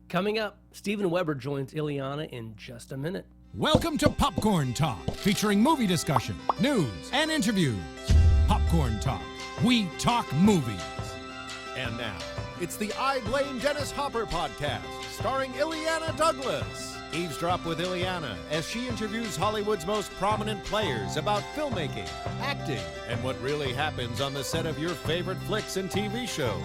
Coming up, Steven Weber joins Illeana in just a minute. Welcome to Popcorn Talk, featuring movie discussion, news, and interviews. Popcorn Talk. We talk movies. And now, it's the I Blame Dennis Hopper podcast, starring Illeana Douglas. Eavesdrop with Illeana as she interviews Hollywood's most prominent players about filmmaking, acting, and what really happens on the set of your favorite flicks and TV shows.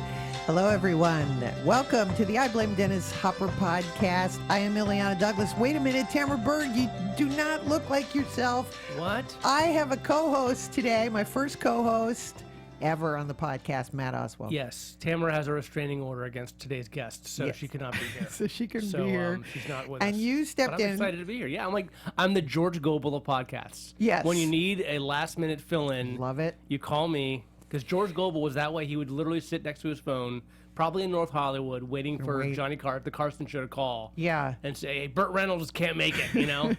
Hello, everyone. Welcome to the I Blame Dennis Hopper podcast. I am Illeana Douglas. Wait a minute, Tamara Berg, you do not look like yourself. What? I have a co-host today, my first co-host ever on the podcast, Matt Oswald. Yes, Tamara has a restraining order against today's guest, so Yes. she could not be here. So she couldn't be here. She's not with And us. you stepped but I'm in. excited to be here. Yeah, I'm the George Gobel of podcasts. Yes. When you need a last-minute fill-in, Love it. you call me, because George Gobel was that way. He would literally sit next to his phone, probably in North Hollywood, waiting for Wait. the Carson show to call. Yeah. And say, hey, Burt Reynolds can't make it, you know?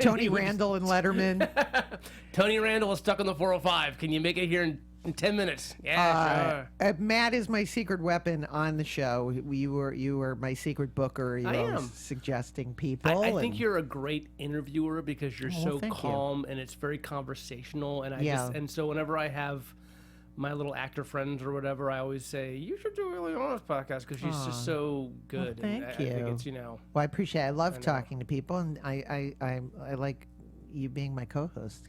Tony Randall and Letterman. Tony Randall is stuck on the 405. Can you make it here in 10 minutes? Yeah, sure. Matt is my secret weapon on the show. You were my secret booker. You I always am. suggesting people. I think you're a great interviewer because you're so thank you. calm and it's very conversational. And Yeah. and so whenever I have my little actor friends or whatever, I always say, you should do Illeana's podcast because she's just so good. Well, and thank I think you. it's, Well, I appreciate it. I love talking to people, and I like you being my co-host.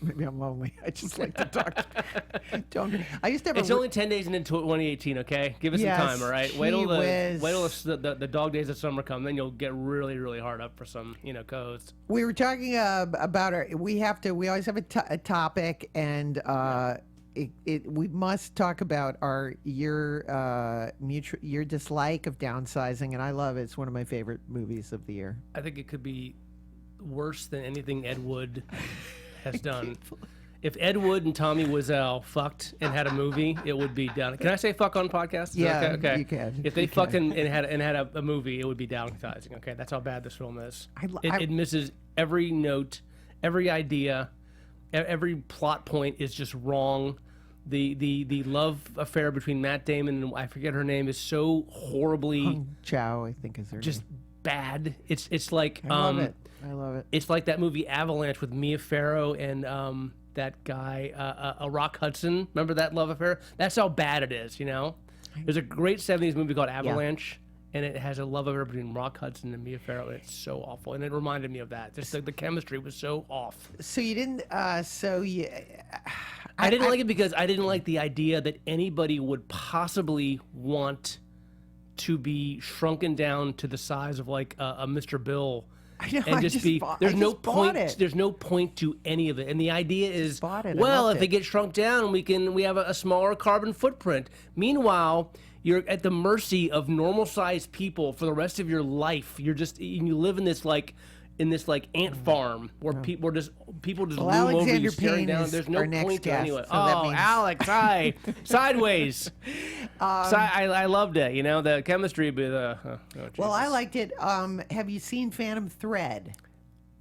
Maybe I'm lonely. I just like to talk. I used to have It's only 10 days into 2018, okay? Give us Yes, some time, all right? gee Wait till whiz. the dog days of summer come, then you'll get really, really hard up for some, co-hosts. We were talking about we always have a topic, and we must talk about your dislike of downsizing, and I love it. It's one of my favorite movies of the year. I think it could be worse than anything Ed Wood has done. If Ed Wood and Tommy Wiseau fucked and had a movie, it would be down. Can I say fuck on podcast? Is Yeah, that okay? you can. If they You fucked can. and had a movie, it would be downsizing. Okay, that's how bad this film is. I- It misses every note, every idea, every plot point is just wrong. The love affair between Matt Damon and I forget her name is so horribly Hung Chow, I think is her just name. bad. It's like I love it. It's like that movie Avalanche with Mia Farrow and that guy, Rock Hudson. Remember that love affair? That's how bad it is, There's a great 70s movie called Avalanche, and it has a love affair between Rock Hudson and Mia Farrow, and it's so awful. And it reminded me of that. Just the chemistry was so off. So you didn't. I didn't like it because I didn't like the idea that anybody would possibly want to be shrunken down to the size of like a Mr. Bill. I know, And I just just be bought- there's I no just bought point it. there's no point to any of it, and the idea is bought it. I well, loved if they it. get shrunk down we have a smaller carbon footprint. Meanwhile, you're at the mercy of normal sized people for the rest of your life. You live in this ant farm where people just Well, loom over Alexander you staring Payne down. is There's no our next point to guest, anyone. so that means- Alex, hi. Sideways. I loved it. The chemistry, but Well, I liked it. Have you seen Phantom Thread?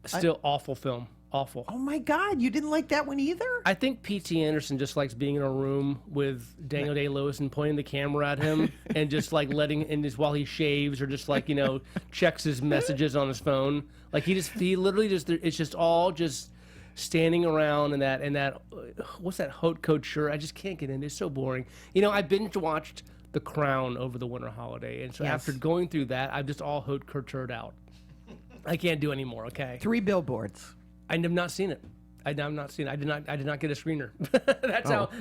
still awful film. Awful. Oh my God, you didn't like that one either? I think P.T. Anderson just likes being in a room with Daniel Day-Lewis and pointing the camera at him and just like while he shaves or just like, checks his messages on his phone. Like he literally just, it's just all just standing around in that, what's that haute couture? I just can't get into it. It's so boring. I binge watched The Crown over the winter holiday. And so Yes. after going through that, I'm just all haute coutured out. I can't do anymore. Okay. 3 Billboards. I have not seen it. I did not get a screener.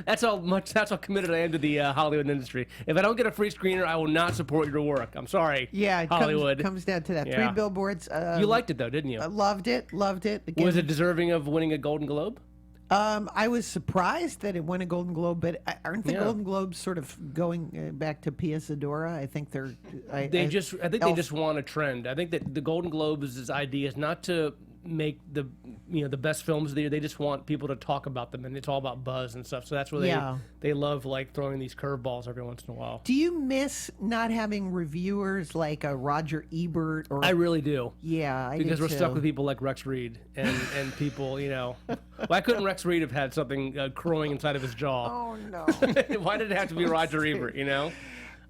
That's how committed I am to the Hollywood industry. If I don't get a free screener, I will not support your work. I'm sorry. Yeah, it Hollywood. comes down to that. Yeah. 3 Billboards. You liked it though, didn't you? I loved it. Again, Was it deserving of winning a Golden Globe? I was surprised that it won a Golden Globe, but aren't the Yeah. Golden Globes sort of going back to Pia Zadora? I think they're. I think they just want a trend. I think that the Golden Globes' idea is not to make the best films of the year. They just want people to talk about them, and it's all about buzz and stuff. So that's where they love like throwing these curveballs every once in a while. Do you miss not having reviewers like a Roger Ebert or? I really do. Yeah, I Because do we're stuck too. with people like Rex Reed and people, Why couldn't Rex Reed have had something crowing inside of his jaw? Oh no. Why did it have to be Roger Ebert,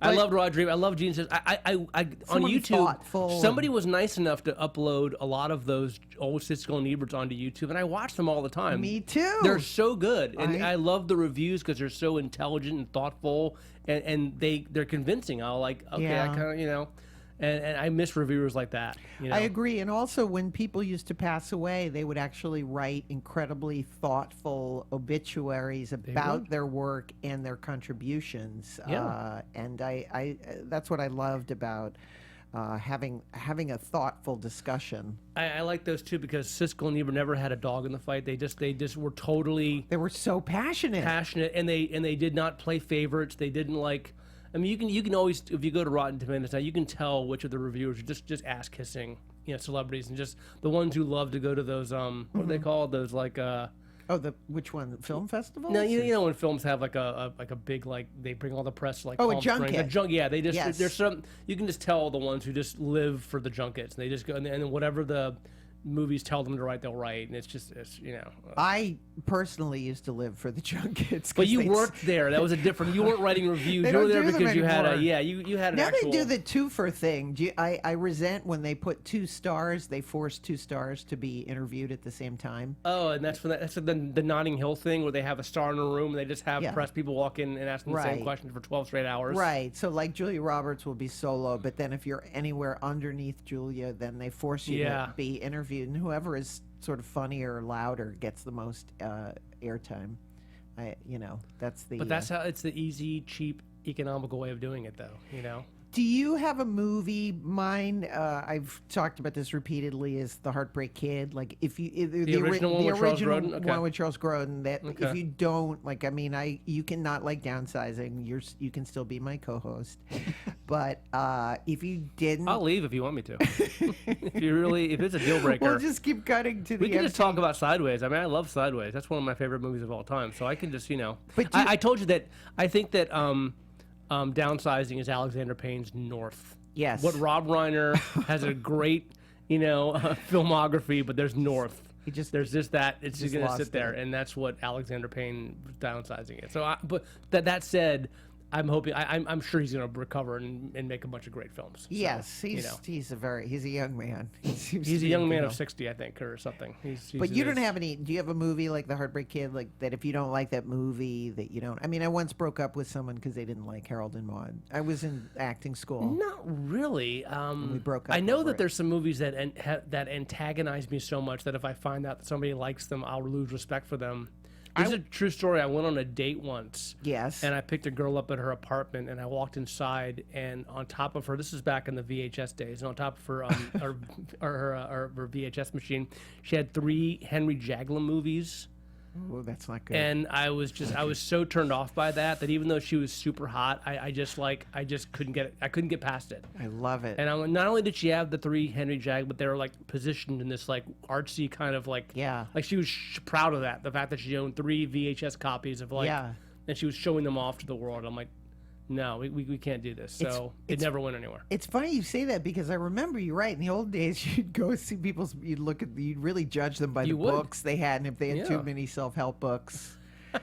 I loved Raw Dream. I love Gene Simmons. I on Someone YouTube, thoughtful somebody was nice enough to upload a lot of those old Siskel and Eberts onto YouTube, and I watch them all the time. Me too. They're so good, and I I love the reviews because they're so intelligent and thoughtful, and they're convincing. I'll like, okay, Yeah. I kind of, and I miss reviewers like that. I agree. And also, when people used to pass away, they would actually write incredibly thoughtful obituaries about their work and their contributions. Yeah. And I that's what I loved about having a thoughtful discussion. I like those too because Siskel and Ebert never had a dog in the fight. They just were totally They were so passionate. and they did not play favorites. They didn't like. I mean, you can always, if you go to Rotten Tomatoes now, you can tell which of the reviewers are just ass kissing, celebrities, and just the ones who love to go to those what are they called? Those like Which one? Film festivals? no, you know when films have like a big like they bring all the press like Oh, a Palm Springs. junket. Yeah, they just Yes. there's some you can just tell the ones who just live for the junkets. And they just go and then whatever the movies tell them to write, they'll write, and it's I personally used to live for the junkets. But 'cause you they'd- worked there. That was a different. You weren't writing reviews. They You were don't there do them because you had anymore. you had an Now actual. they do the two-for thing. I resent when they put 2 stars. They force 2 stars to be interviewed at the same time. Oh, and that's the Notting Hill thing where they have a star in a room and they just have Yeah. press people walk in and ask them the same Right. question for 12 straight hours. Right. So like Julia Roberts will be solo, but then if you're anywhere underneath Julia, then they force you Yeah. to be interviewed, and whoever is sort of funnier or louder gets the most airtime. That's the. But that's how it's the easy, cheap, economical way of doing it, though. Do you have a movie? Mine, I've talked about this repeatedly, is The Heartbreak Kid. Like, if you The original one with Charles Grodin? Okay. one with Charles Grodin. That if Okay. you don't like, I mean, you cannot like downsizing. You can still be my co-host, but if you didn't, I'll leave if you want me to. if it's a deal breaker. we'll just keep cutting to the. We can just empty- talk about Sideways. I mean, I love Sideways. That's one of my favorite movies of all time. So I can just, But I told you that I think that downsizing is Alexander Payne's North. Yes. What Rob Reiner has a great, filmography, but there's North. There's just that. It's just going to sit there, and that's what Alexander Payne was downsizing it. So, but that said, I'm hoping. I'm sure he's going to recover and make a bunch of great films. So, Yes, he's a young man. he's a young man of 60, I think, or something. But you don't have any. Do you have a movie like The Heartbreak Kid, like that? If you don't like that movie, that you don't. I mean, I once broke up with someone because they didn't like Harold and Maude. I was in acting school. Not really. We broke up I know over that it. there's some movies that that antagonize me so much that if I find out that somebody likes them, I'll lose respect for them. This is a true story. I went on a date once. Yes. And I picked a girl up at her apartment, and I walked inside, and on top of her, this is back in the VHS days, and on top of her, her VHS machine, she had 3 Henry Jaglom movies. Oh, that's not good. And I was so turned off by that even though she was super hot, I just couldn't get it. I couldn't get past it. I love it. And not only did she have the 3 Henry Jag, but they were like positioned in this like artsy kind of like like she was proud of that, the fact that she owned 3 VHS copies of like, and she was showing them off to the world. I'm like, no, we can't do this. So it never went anywhere. It's funny you say that because I remember you're right. In the old days, you'd go see people's, you'd really judge them by the books they had, and if they had too many self-help books,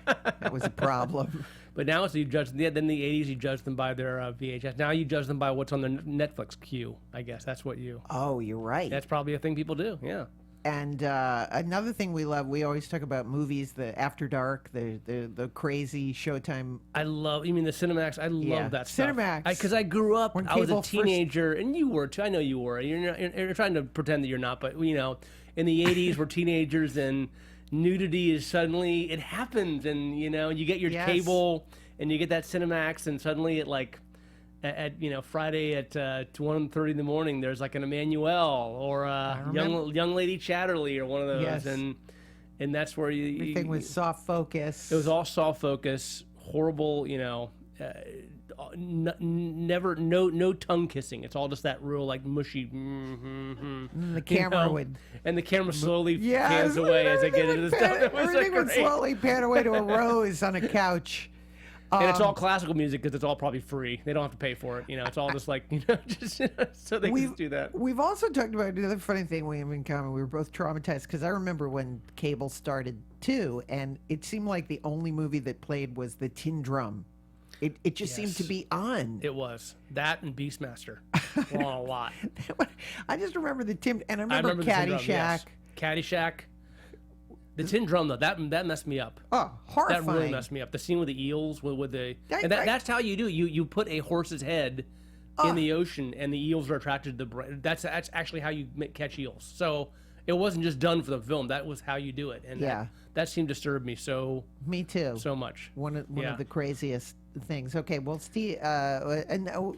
that was a problem. But now it's you judge. Then in the 80s, you judge them by their VHS. Now you judge them by what's on their Netflix queue. I guess that's what you. Oh, you're right. That's probably a thing people do. Yeah. And another thing we love, we always talk about movies, the After Dark, the crazy Showtime. You mean the Cinemax? I love that stuff. Cinemax. Because I grew up, When I was a cable teenager, and you were too. I know you were. You're trying to pretend that you're not, but in the 80s, we're teenagers, and nudity is suddenly, it happens, and you get your cable, and you get that Cinemax, and suddenly it like, at Friday at 1:30 in the morning, there's like an Emmanuel or a young lady Chatterley or one of those, and that's where everything was soft focus. It was all soft focus, horrible, never no tongue kissing. It's all just that real like mushy. And the camera would, and the camera slowly pans away as I get into the stuff. Everything would slowly pan away to a rose on a couch. And it's all classical music because it's all probably free. They don't have to pay for it. It's all just like, just so they can just do that. We've also talked about another funny thing we have in common. We were both traumatized because I remember when cable started too, and it seemed like the only movie that played was The Tin Drum. It just seemed to be on. It was that and Beastmaster were on a lot. I just remember the Tim, and I remember the Tin Drum, Caddyshack. yes. Caddyshack. The Tin Drum though, that messed me up. Oh, horrifying! That really messed me up. The scene with the eels, with the that's how you do. You put a horse's head in the ocean, and the eels are attracted to the brain. That's actually how you catch eels. So it wasn't just done for the film. That was how you do it, and that seemed to disturb me so. Me too. So much. One of the craziest things. Okay, well, Steve,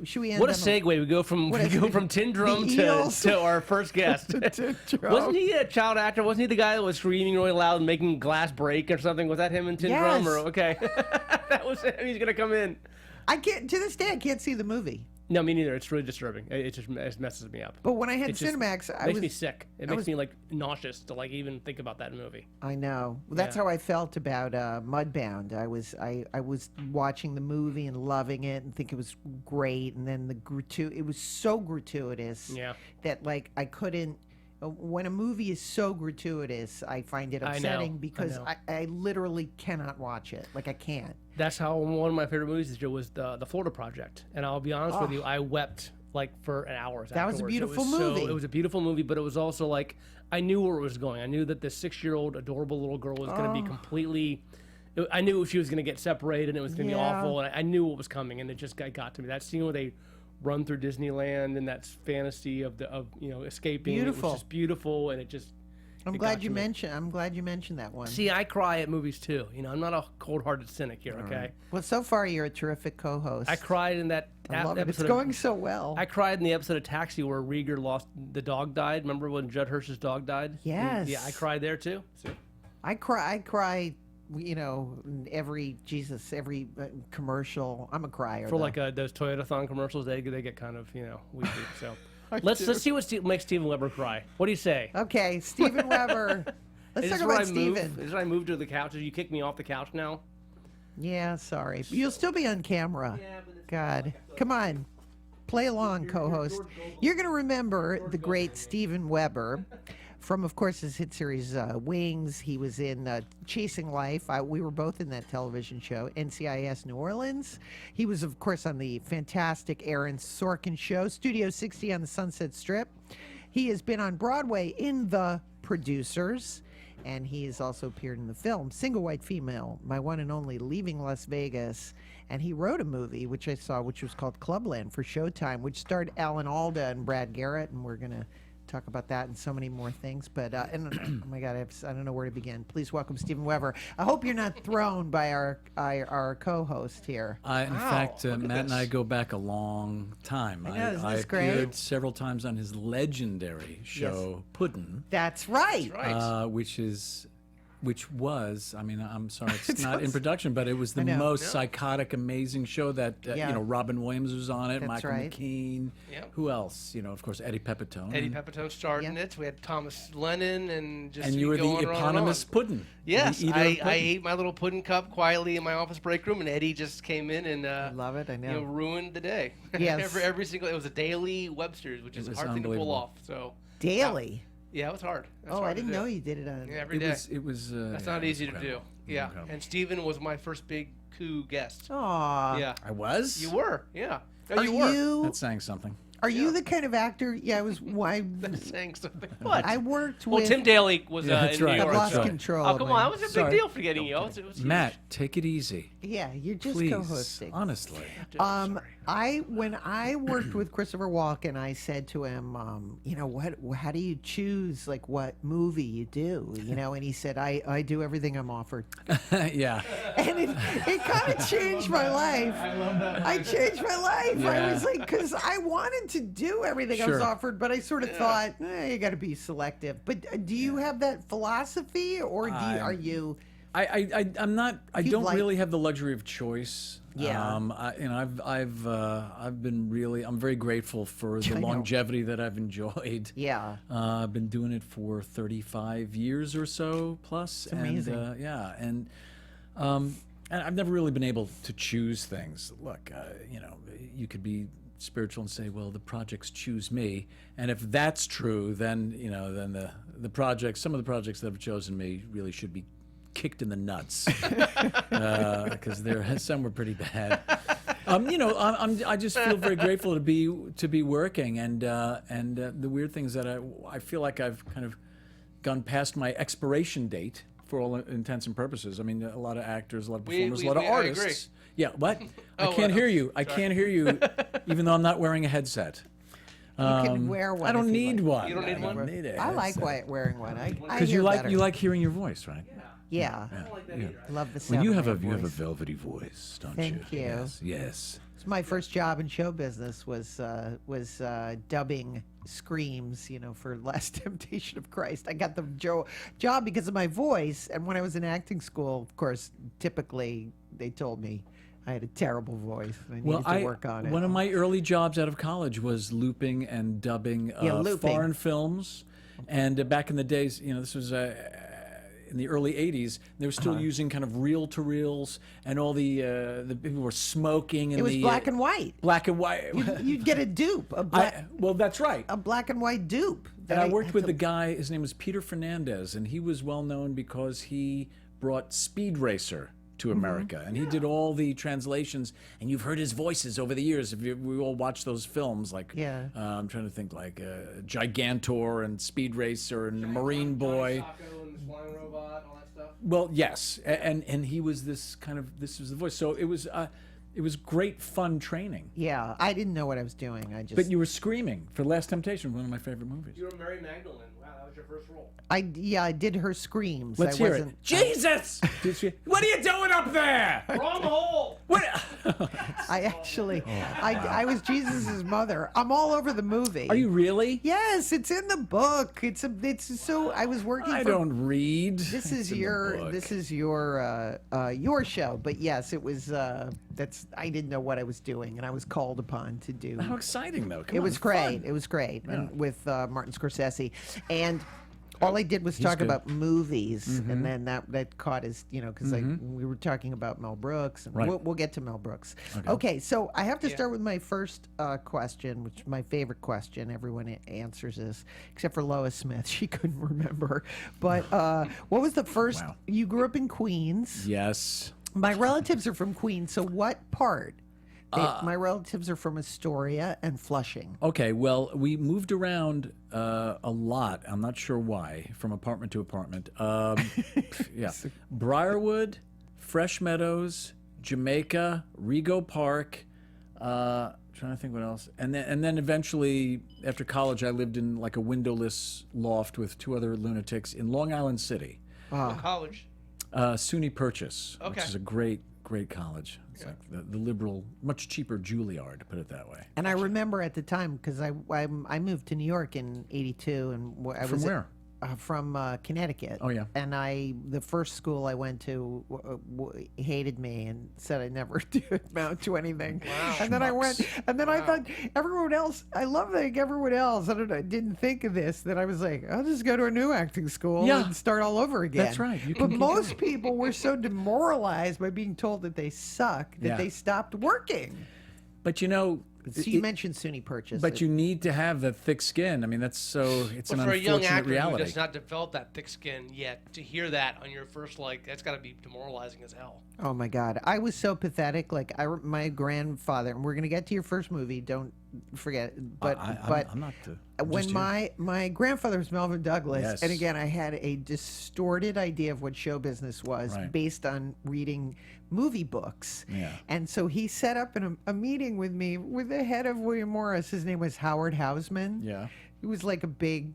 should we end? What a segue! We go from Tin Drum to our first guest. Wasn't he a child actor? Wasn't he the guy that was screaming really loud and making glass break or something? Was that him in Tin Drum? Or okay, that was him. He's gonna come in. I can't to this day. I can't see the movie. No, me neither. It's really disturbing. It messes me up. But when I had Cinemax, it makes me sick. It makes me like nauseous to like even think about that movie. I know. Well, that's how I felt about Mudbound. I was watching the movie and loving it and think it was great, and then it was so gratuitous that like I couldn't. When a movie is so gratuitous, I find it upsetting because I literally cannot watch it. Like I can't. That's how one of my favorite movies this year was the Florida Project, and I'll be honest with you, I wept like for an hour. That was a beautiful movie. It was a beautiful movie, but it was also like I knew where it was going. I knew that this 6-year-old adorable little girl was going to be completely. I knew she was going to get separated, and it was going to be awful, and I knew what was coming, and it just got to me. That scene where they run through Disneyland and that fantasy of escaping. Beautiful. It was just beautiful, and it just. I'm glad you mentioned that one. See, I cry at movies too. I'm not a cold-hearted cynic here. Okay. Right. Well, so far you're a terrific co-host. I cried in that. I love it. It's going so well. I cried in the episode of Taxi where Rieger the dog died. Remember when Judd Hirsch's dog died? Yes. Yeah, I cried there too. See? I cry. Every commercial. I'm a crier. For like those Toyota-thon commercials, they get kind of weepy. So let's see what makes Steven Weber cry. What do you say? Okay, Steven Weber. Let's talk about Steven. Is I move to the couch? Did you kick me off the couch now? Yeah, sorry. You'll still be on camera. God, come on. Play along, co-host. You're going to remember the great Steven Weber from, of course, his hit series Wings. He was in Chasing Life. We were both in that television show, NCIS New Orleans. He was, of course, on the fantastic Aaron Sorkin show, Studio 60 on the Sunset Strip. He has been on Broadway in The Producers, and he has also appeared in the film Single White Female, My One and Only, Leaving Las Vegas. And he wrote a movie, which I saw, which was called Clubland for Showtime, which starred Alan Alda and Brad Garrett, and we're going to talk about that and so many more things. But oh my God, I don't know where to begin. Please welcome Steven Weber. I hope you're not thrown by our co-host here. In fact, Matt and I go back a long time. I appeared several times on his legendary show, Puddin'. That's right. Which was, I mean, I'm sorry, it's not in production, but it was the most psychotic, amazing show that, Robin Williams was on it, Michael McKean. Yep. Who else? Of course, Eddie Pepitone. Eddie Pepitone starred in it. We had Thomas Lennon and just. And you were the eponymous Puddin'. Yes, I ate my little pudding cup quietly in my office break room, and Eddie just came in and I love it. I know. Ruined the day. Yes. every single. It was a daily Webster's, which is a hard thing to pull off. So daily. Yeah, it was hard. I didn't know you did it on every day. It was. That's not easy to do. Yeah, and Steven was my first big coup guest. Aw. Yeah, I was. You were. Yeah. Are you? That's saying something. Are you the kind of actor? Yeah, I was. That's saying something. What? I worked with. Well, Tim Daly was in New York. I lost control. Oh, come on! That was a big deal for getting you. It was Matt, take it easy. Yeah, you're just Please, co-hosting. Honestly. When I worked with Christopher Walken, I said to him, how do you choose like what movie you do? And he said, I do everything I'm offered. Yeah. And it kind of changed my life. I love that. I changed my life. Yeah. I was like, because I wanted to do everything I was offered, but I sort of thought, you got to be selective. But do you have that philosophy, or are you? I'm not. I don't really have the luxury of choice. Yeah. I've been really. I'm very grateful for the longevity that I've enjoyed. Yeah. I've been doing it for 35 years or so plus. It's amazing. And I've never really been able to choose things. Look, you could be spiritual and say, well, the projects choose me, and if that's true, then then the projects, some of the projects that have chosen me, really should be kicked in the nuts because some were pretty bad. I just feel very grateful to be working, and the weird thing is that I feel like I've kind of gone past my expiration date for all intents and purposes. I mean, a lot of actors, a lot of performers, a lot of artists. I agree. Yeah, what? I can't hear you. I can't hear you, even though I'm not wearing a headset. You can wear one. I don't need one. You don't need one? I like wearing one. Because you like hearing your voice, right? Yeah. I don't like that either. I love the sound. Well, you of have my a voice. velvety voice, don't you? Thank you. Yes. So my first job in show business was dubbing screams, for Last Temptation of Christ. I got the job because of my voice, and when I was in acting school, of course, typically they told me I had a terrible voice. I needed to work on it. One of my early jobs out of college was looping and dubbing foreign films, and back in the days, this was in the early 80s, they were still using kind of reel-to-reels, and all the people were smoking. And it was black and white. Black and white. You'd get a dupe. Well, that's right. A black and white dupe. And I worked with a guy, his name was Peter Fernandez, and he was well known because he brought Speed Racer to America, and he did all the translations, and you've heard his voices over the years. We all watched those films, like I'm trying to think, like Gigantor and Speed Racer and Marine Boy. And the Flying Robot, all that stuff. Well, yes, and he was this was the voice. So it was great fun training. Yeah, I didn't know what I was doing. But you were screaming for Last Temptation, one of my favorite movies. You were Mary Magdalene. Wow, that was your first role. I did her screams. Let's hear it. Jesus! What are you doing up there? Wrong hole. What? I actually, I was Jesus's mother. I'm all over the movie. Are you really? Yes, it's in the book. It's so. I was working. I don't read. This is your show, but yes, it was. I didn't know what I was doing, and I was called upon to do. How exciting, though! It was great. It was great, and with Martin Scorsese, and all I did was talk about movies, and then that caught his, because we were talking about Mel Brooks, and we'll get to Mel Brooks. Okay, so I have to start with my first question, which is my favorite question. Everyone answers this, except for Lois Smith. She couldn't remember. But what was the first? Wow. You grew up in Queens. Yes. My relatives are from Queens, so what part? My relatives are from Astoria and Flushing. Okay, well, we moved around a lot. I'm not sure why, from apartment to apartment. Briarwood, Fresh Meadows, Jamaica, Rego Park. Trying to think what else. And then eventually, after college, I lived in like a windowless loft with two other lunatics in Long Island City. What college? SUNY Purchase, which is a great college. It's like the liberal, much cheaper Juilliard, to put it that way. And I remember at the time, because I moved to New York in '82, and I was from where? From Connecticut. Oh yeah. And the first school I went to hated me and said I never did amount to anything. Wow. And then I went, and then I thought everyone else. I love everyone else. I don't know. I didn't think of this. That I was like, I'll just go to a new acting school and start all over again. That's right. But most people were so demoralized by being told that they suck that they stopped working. But So you mentioned SUNY Purchase. But you need to have that thick skin. I mean, it's an unfortunate for a young actor reality. who does not develop that thick skin yet, to hear that on your first, that's got to be demoralizing as hell. Oh my God, I was so pathetic. Like my grandfather, and we're gonna get to your first movie. Don't forget. But I'm not. When my grandfather was Melvin Douglas, and again, I had a distorted idea of what show business was based on reading movie books. Yeah. And so he set up a meeting with me with the head of William Morris. His name was Howard Hausman. Yeah. He was like a big,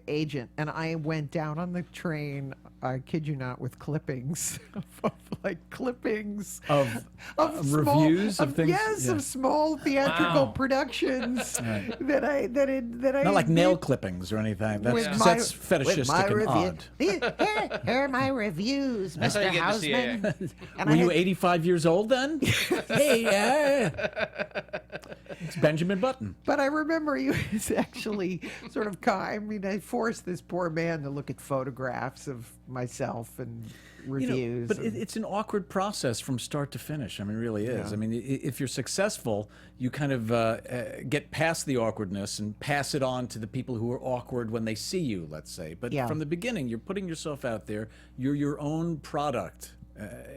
agent. And I went down on the train, I kid you not, with clippings, clippings of small, reviews of things. Yes, of small theatrical productions that I not like nail clippings or anything. That's fetishistic and odd. Here are my reviews, That's how you Mr. get the Hausman. CAA. And Were you 85 years old then? Hey, It's Benjamin Button. But I remember he was actually sort of, I forced this poor man to look at photographs of myself and reviews. But it's an awkward process from start to finish. I mean, it really is. Yeah. I mean, if you're successful, you kind of get past the awkwardness and pass it on to the people who are awkward when they see you, let's say. But Yeah. from the beginning, you're putting yourself out there. You're your own product,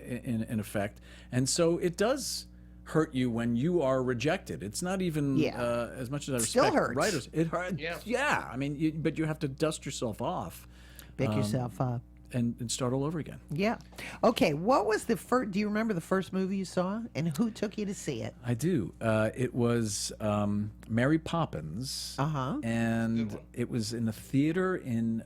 in effect. And so it does hurt you when you are rejected. It's not even as much as I Still respect hurts. writers. It hurts. Yeah. Yeah. I mean, but you have to dust yourself off Pick yourself up. and start all over again. Yeah. Okay, what was the first, do you remember the first movie you saw? And who took you to see it? I do. It was Mary Poppins. Uh-huh. And it was in the theater in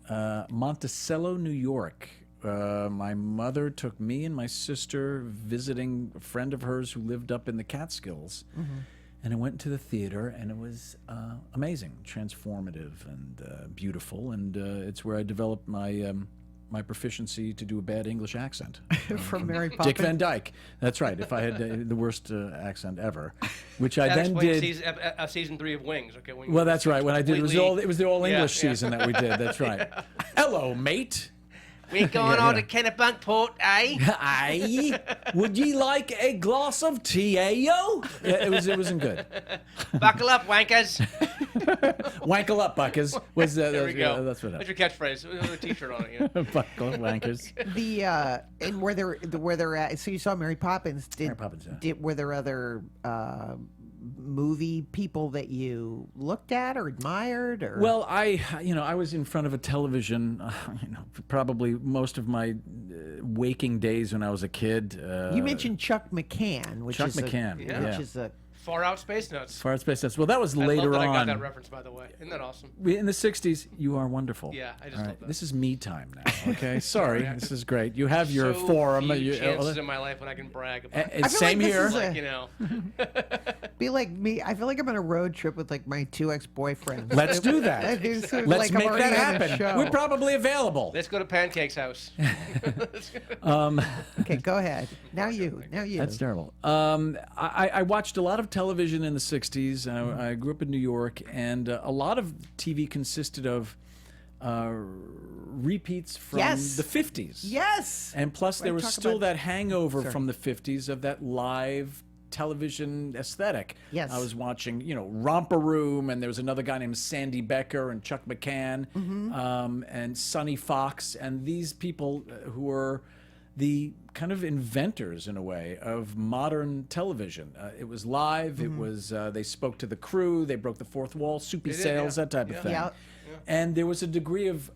Monticello, New York. My mother took me and my sister visiting a friend of hers who lived up in the Catskills. Mm-hmm. And I went to the theater, and it was amazing, transformative, and beautiful. And it's where I developed my my proficiency to do a bad English accent. From Mary Poppins? Dick Van Dyke. That's right. If I had the worst accent ever, which I That then explains did. season 3 of Wings. Okay. Well, that's right. When I did, it was the all English Yeah. season that we did. That's right. Hello, mate. We're going Yeah, on yeah. to Kennebunk Port, eh? Aye. Would ye like a glass of tea, eh, yo? Yeah, it wasn't good. Buckle up, wankers. Wankle up, buckers. There we go. That's what That's your catchphrase. With a T-shirt on it. You know? Buckle up, wankers. The and were there so you saw Mary Poppins? Mary Poppins, yeah. Were there other movie people that you looked at or admired? Or Well, I was in front of a television, probably most of my waking days when I was a kid. you mentioned Chuck McCann, which Chuck is McCann, which yeah. is a Far Out Space Nuts. Far Out Space Nuts. Well, that was I later love that on. I got that reference, by the way. Isn't that awesome? In the 60s, you are wonderful. Yeah, I just All love that. This is me time now, okay? Sorry, Sorry, this is great. You have your so forum. few chances in my life when I can brag about it. I feel Same like this here. is Like, you know. be like me. I feel like I'm on a road trip with like my 2 ex-boyfriends. Let's do I that. do sort of Let's like I'm make already that on a happen. show. We're probably available. Let's go to Pancake's house. Okay, go ahead. Now you. That's terrible. I watched a lot of television in the 60s. I grew up in New York, and a lot of TV consisted of repeats from Yes. the 50s. Yes. And plus, there was talk still about- that hangover Sorry. from the 50s of that live television aesthetic. Yes. I was watching, Romper Room, and there was another guy named Sandy Becker and Chuck McCann and Sonny Fox, and these people who were the kind of inventors, in a way, of modern television. It was live. It was they spoke to the crew. They broke the fourth wall. Soupy did, sales, yeah. that type of thing. Yeah. And there was a degree of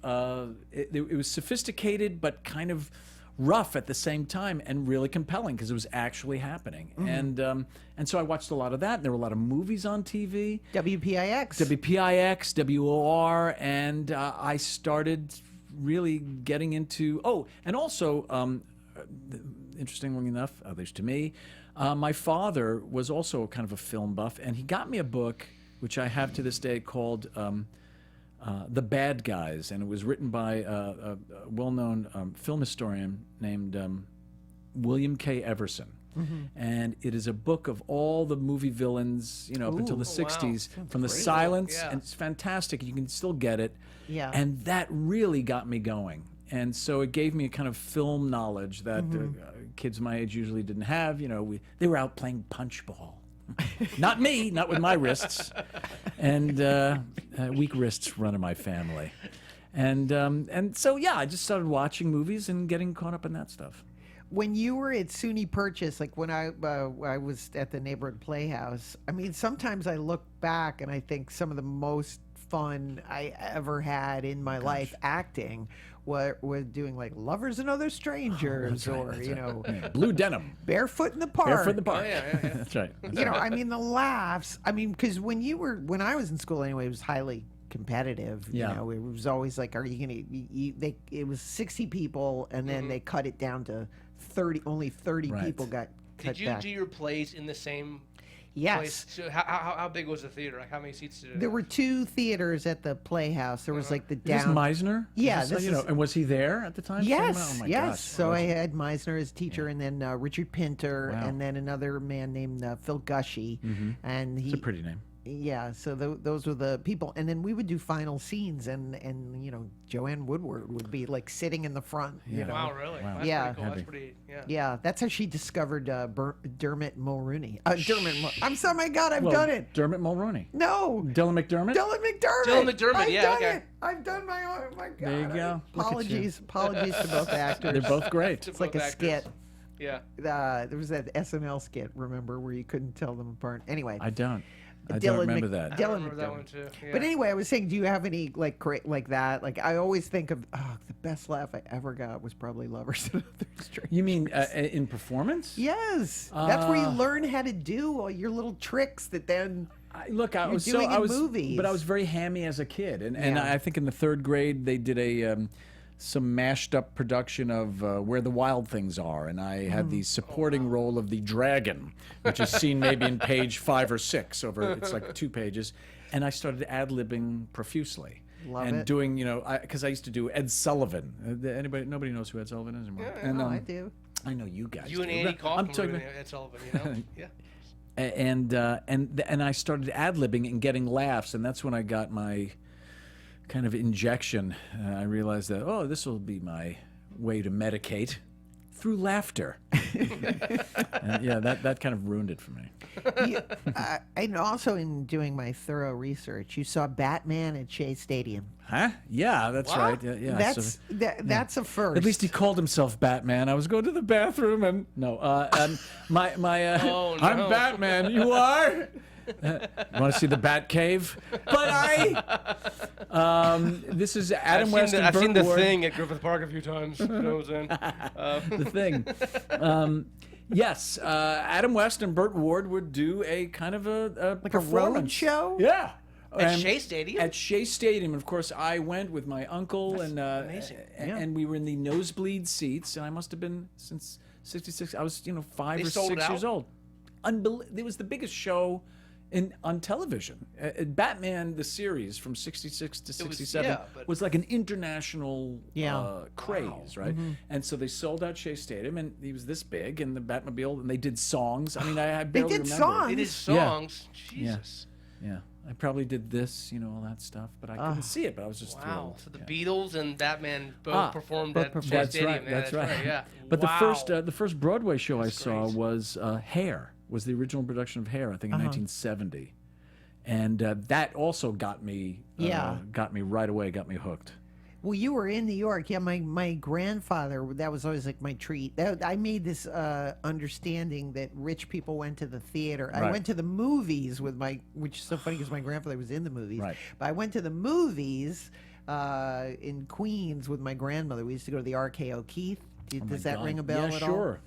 it was sophisticated but kind of rough at the same time, and really compelling because it was actually happening. And so I watched a lot of that. There were a lot of movies on TV. WPIX. WPIX, WOR, and I started really getting into. Oh, and also, interestingly enough, at least to me, my father was also kind of a film buff, and he got me a book which I have to this day called The Bad Guys, and it was written by a well-known film historian named William K. Everson. And it is a book of all the movie villains, up until the Ooh, wow. 60s, from the great. silence, Yeah. and it's fantastic. You can still get it. Yeah. And that really got me going. And so it gave me a kind of film knowledge that kids my age usually didn't have. They were out playing punch ball. Not me, not with my wrists. And weak wrists run in my family. And so, yeah, I just started watching movies and getting caught up in that stuff. When you were at SUNY Purchase, like when I was at the neighborhood playhouse, I mean, sometimes I look back and I think some of the most fun I ever had in my life acting was doing like Lovers and Other Strangers, Yeah, Blue Denim. Barefoot in the Park. Barefoot in the Park. yeah. That's right. That's You know, right. I mean, the laughs. I mean, because when I was in school anyway, it was highly competitive. Yeah. You know, it was always like, are you gonna? It was 60 people, and then they cut it down to 30. Only 30 Right. people got cut Did you back. do your plays in the same Yes. place? So how big was the theater? Like how many seats did it There have? were 2 theaters at the Playhouse. There was like the Is this down. Meisner? Yeah, Is this, this you know, is- and was he there at the time? Yes, Oh my yes. gosh. So I had Meisner as teacher, and then Richard Pinter, Wow. and then another man named Phil Gushy, and he. It's a pretty name. Yeah, so those were the people, and then we would do final scenes, and you know, Joanne Woodward would be like sitting in the front. You know? Wow, really? Wow. That's Yeah. pretty cool. That's Heavy. pretty. Yeah. Yeah, that's how she discovered Dermot Mulrooney. I'm sorry, my God, I've Well, done it. Dermot Mulroney. No, Dylan McDermott? Dylan McDermott. Dylan McDermott, I've yeah, done okay. it. I've done my own. Oh my God. There you go. Look at you. Apologies to both actors. They're both great. To It's like both a actors. skit. Yeah. There was that SNL skit, remember, where you couldn't tell them apart. Anyway, I don't. I Dylan don't remember Mc- that. I Dylan remember that McDermott. one too. Yeah. But anyway, I was saying, do you have any like great like that? Like I always think of the best laugh I ever got was probably Lovers and Other Strangers. You mean in performance? Yes, that's where you learn how to do all your little tricks that then. Look, I You're was doing I in was, movies. but I was very hammy as a kid, and Yeah. I think in the 3rd grade they did a some mashed up production of Where the Wild Things Are, and I had the supporting role of the dragon, which is seen maybe in page 5 or 6 over. It's like 2 pages, and I started ad-libbing profusely. Love and it. doing, you know, because I used to do Ed Sullivan. Nobody knows who Ed Sullivan is anymore. And, I do. I know you guys. you and do. Andy I'm Kaufman talking were about- doing Ed Sullivan, you know? Yeah. and I started ad-libbing and getting laughs, and that's when I got my kind of injection. I realized that, this will be my way to medicate through laughter. And yeah, that kind of ruined it for me. And also in doing my thorough research, you saw Batman at Shea Stadium. Huh? Yeah, that's right. Yeah, That's that's a first. at least he called himself Batman. I was going to the bathroom and my Oh, I'm no. Batman. You are. Want to see the Bat Cave? But this is Adam West and I've Burt seen the Ward. thing at Griffith Park a few times. You know what I'm saying? The Thing. Yes, Adam West and Burt Ward would do a kind of a like a road performance. show. Yeah. At Shea Stadium? At Shea Stadium, and of course, I went with my uncle, amazing. And we were in the nosebleed seats, and I must have been since '66. I was 5 They or sold it 6 years out? old. It was the biggest show on television. Batman the series from '66 to '67 yeah, but- was like an international Yeah. craze, right? And so they sold out Shea Stadium, and he was this big, and the Batmobile, and they did songs. I mean, I barely did remember. songs? It is Yeah. songs. Jesus. Yeah, I probably did this, all that stuff, but I couldn't see it. But I was just Wow. thrilled. So the Yeah. Beatles and Batman both performed at Shea That's Stadium. right. Yeah, That's right. Yeah. But Wow. the first Broadway show I saw great. was Hair. Was the original production of Hair, I think, in 1970, and that also got me. Yeah. Got me right away. Got me hooked. Well, you were in New York. Yeah, my grandfather, that was always like my treat. I made this understanding that rich people went to the theater. I Right. went to the movies which is so funny because my grandfather was in the movies. Right. But I went to the movies in Queens with my grandmother. We used to go to the RKO Keith. Does that ring a bell Yeah, at sure. all?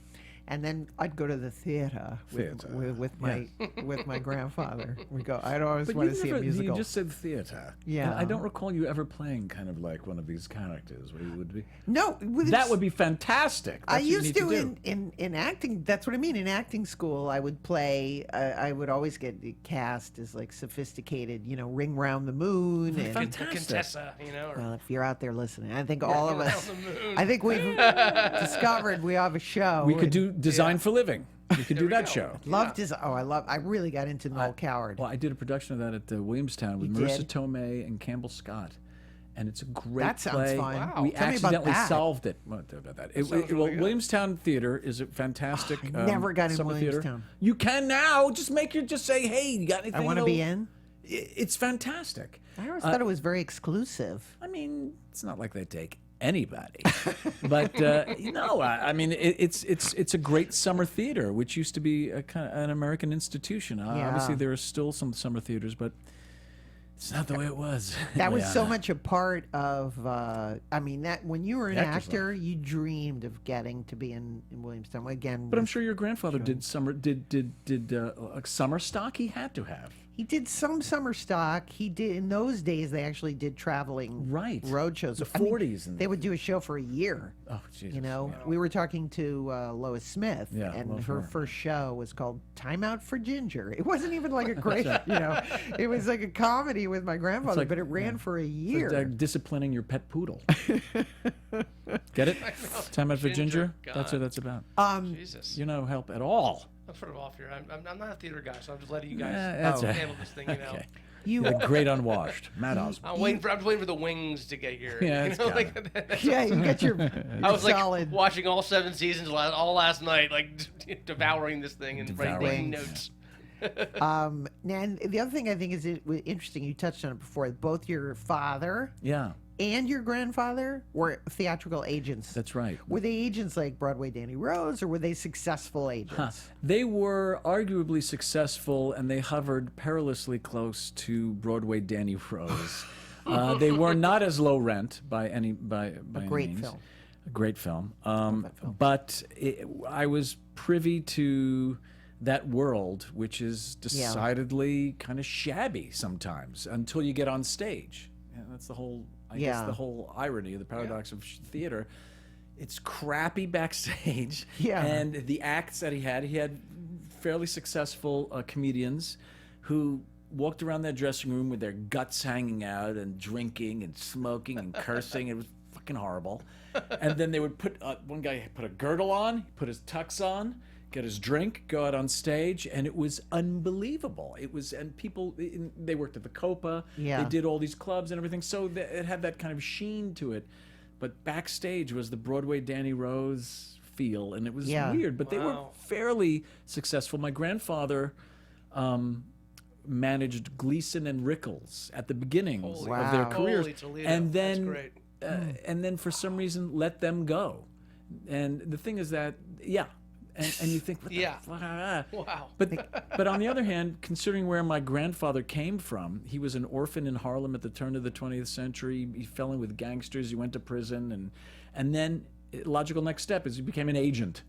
And then I'd go to the theater with my with my grandfather. We go. I'd always want to see a musical. You just said theater. Yeah. And I don't recall you ever playing kind of like one of these characters where you would be. No, That would be fantastic. I That's what you used need to do. in acting. That's what I mean. In acting school, I would play. I would always get cast as like sophisticated, Ring Round the Moon. And, Fantastic. Contessa, or well, if you're out there listening, I think all of Ring us. Round the Moon. I think we've discovered we have a show. We could and do Design for Living. We could do we that go. show. Loved his. Oh, I really got into Noel Coward. Well, I did a production of that at Williamstown with You Marissa did? Tomei and Campbell Scott, and it's a great That sounds play. fun. Wow. We Tell me about accidentally that. solved it. Well, tell you about that. sounds really good. Williamstown Theater is a fantastic. I never got in summer theater. Williamstown. You can now. Just say, hey, you got anything? I want to be in. It's fantastic. I always thought it was very exclusive. I mean, it's not like they take anybody, but I mean, it's a great summer theater, which used to be a kind of an American institution. Obviously, there are still some summer theaters, but it's not the way it was. That was so Illeana. much a part of. I mean, that when you were an Actors actor, you dreamed of getting to be in Williamstown again. But I'm sure your grandfather did summer. Did summer stock? He had to have. He did some summer stock. He did in those days. They actually did traveling road shows. The 40s. And they would do a show for a year. Oh, Jesus. You know, we were talking to Lois Smith, and her first show was called "Time Out for Ginger." It wasn't even like a great, you know, it was like a comedy with my grandfather, but it ran for a year. It's like disciplining your pet poodle. Get it? Time Out for Ginger. That's what that's about. Jesus. You know, help at all. I'm sort of off here. I'm not a theater guy, so I'm just letting you guys That's right. handle this thing. You know. Okay. The great unwashed Matt Osborne. I'm just waiting for the wings to get here. Yeah, you it's know, got Yeah, you get your I was solid. like watching all 7 seasons all last night, like devouring this thing and writing notes. And the other thing I think is interesting. You touched on it before. Both your father and your grandfather were theatrical agents. That's right. Were they agents like Broadway Danny Rose, or were they successful agents? They were arguably successful, and they hovered perilously close to Broadway Danny Rose. They were not as low rent by any great means. film. A great film. But I was privy to that world, which is decidedly kind of shabby sometimes until you get on stage. Yeah, that's the whole. I guess the whole irony, the paradox of theater. It's crappy backstage, and the acts that he had fairly successful comedians who walked around their dressing room with their guts hanging out and drinking and smoking and cursing. It was fucking horrible. And then they would put one guy put a girdle on, put his tux on, get his drink, go out on stage, and it was unbelievable. It was, and people, they worked at the Copa, they did all these clubs and everything, so it had that kind of sheen to it. But backstage was the Broadway Danny Rose feel, and it was weird, but they were fairly successful. My grandfather managed Gleason and Rickles at the beginnings of their careers, and then for some reason let them go. And the thing is that, and you think, what the fuck? Wow. But on the other hand, considering where my grandfather came from, he was an orphan in Harlem at the turn of the 20th century. He fell in with gangsters. He went to prison, and then logical next step is he became an agent.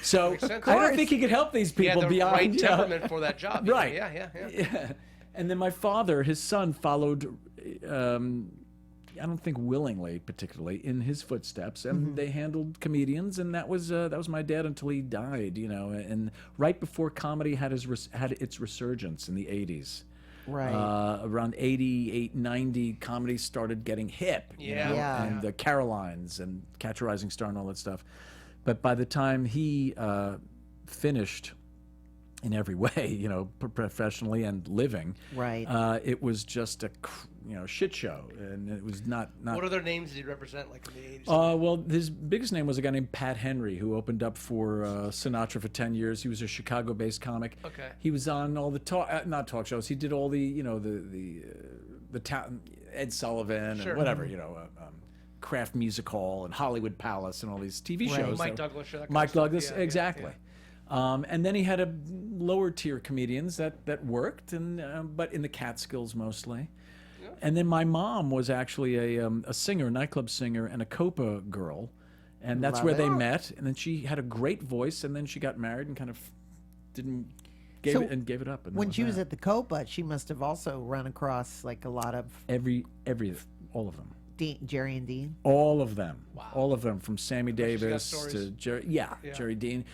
So I don't think he could help these people beyond right temperament for that job. Right. Yeah. And then my father, his son, followed. I don't think willingly, particularly, in his footsteps, and they handled comedians, and that was my dad until he died, you know. And right before comedy had its resurgence in the '80s, around '88, '90, comedy started getting hip, you know, and the Carolines and Catch a Rising Star and all that stuff. But by the time he finished in every way, you know, professionally and living, it was just a shit show, and it was not. What other names did he represent, like in the 80s? Well, his biggest name was a guy named Pat Henry, who opened up for Sinatra for 10 years. He was a Chicago-based comic. Okay. He was on all the not talk shows. He did all the the town, Ed Sullivan and whatever, Kraft Music Hall and Hollywood Palace and all these TV shows. Mike Douglas. Mike Douglas, exactly. And then he had a lower tier comedians that worked, and but in the Catskills mostly. Yeah. And then my mom was actually a singer, a nightclub singer, and a Copa girl, and that's where they met. And then she had a great voice, and then she got married and kind of gave it up. And when she was at the Copa, she must have also run across like a lot of all of them. Jerry and Dean? All of them. Wow. All of them, from Sammy Davis to Jerry. Jerry and Dean.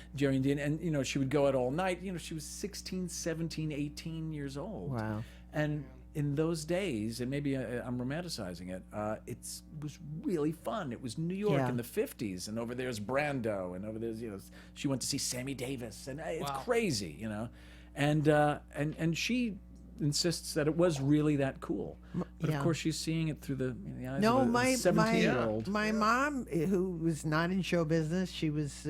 And, she would go out all night. She was 16, 17, 18 years old. Wow. And in those days, and maybe I'm romanticizing it, it was really fun. It was New York in the 50s, and over there's Brando, and over there's, she went to see Sammy Davis, and it's crazy, And she insists that it was really that cool, but of course she's seeing it through the eyes of a 17-year-old. My mom, who was not in show business, she was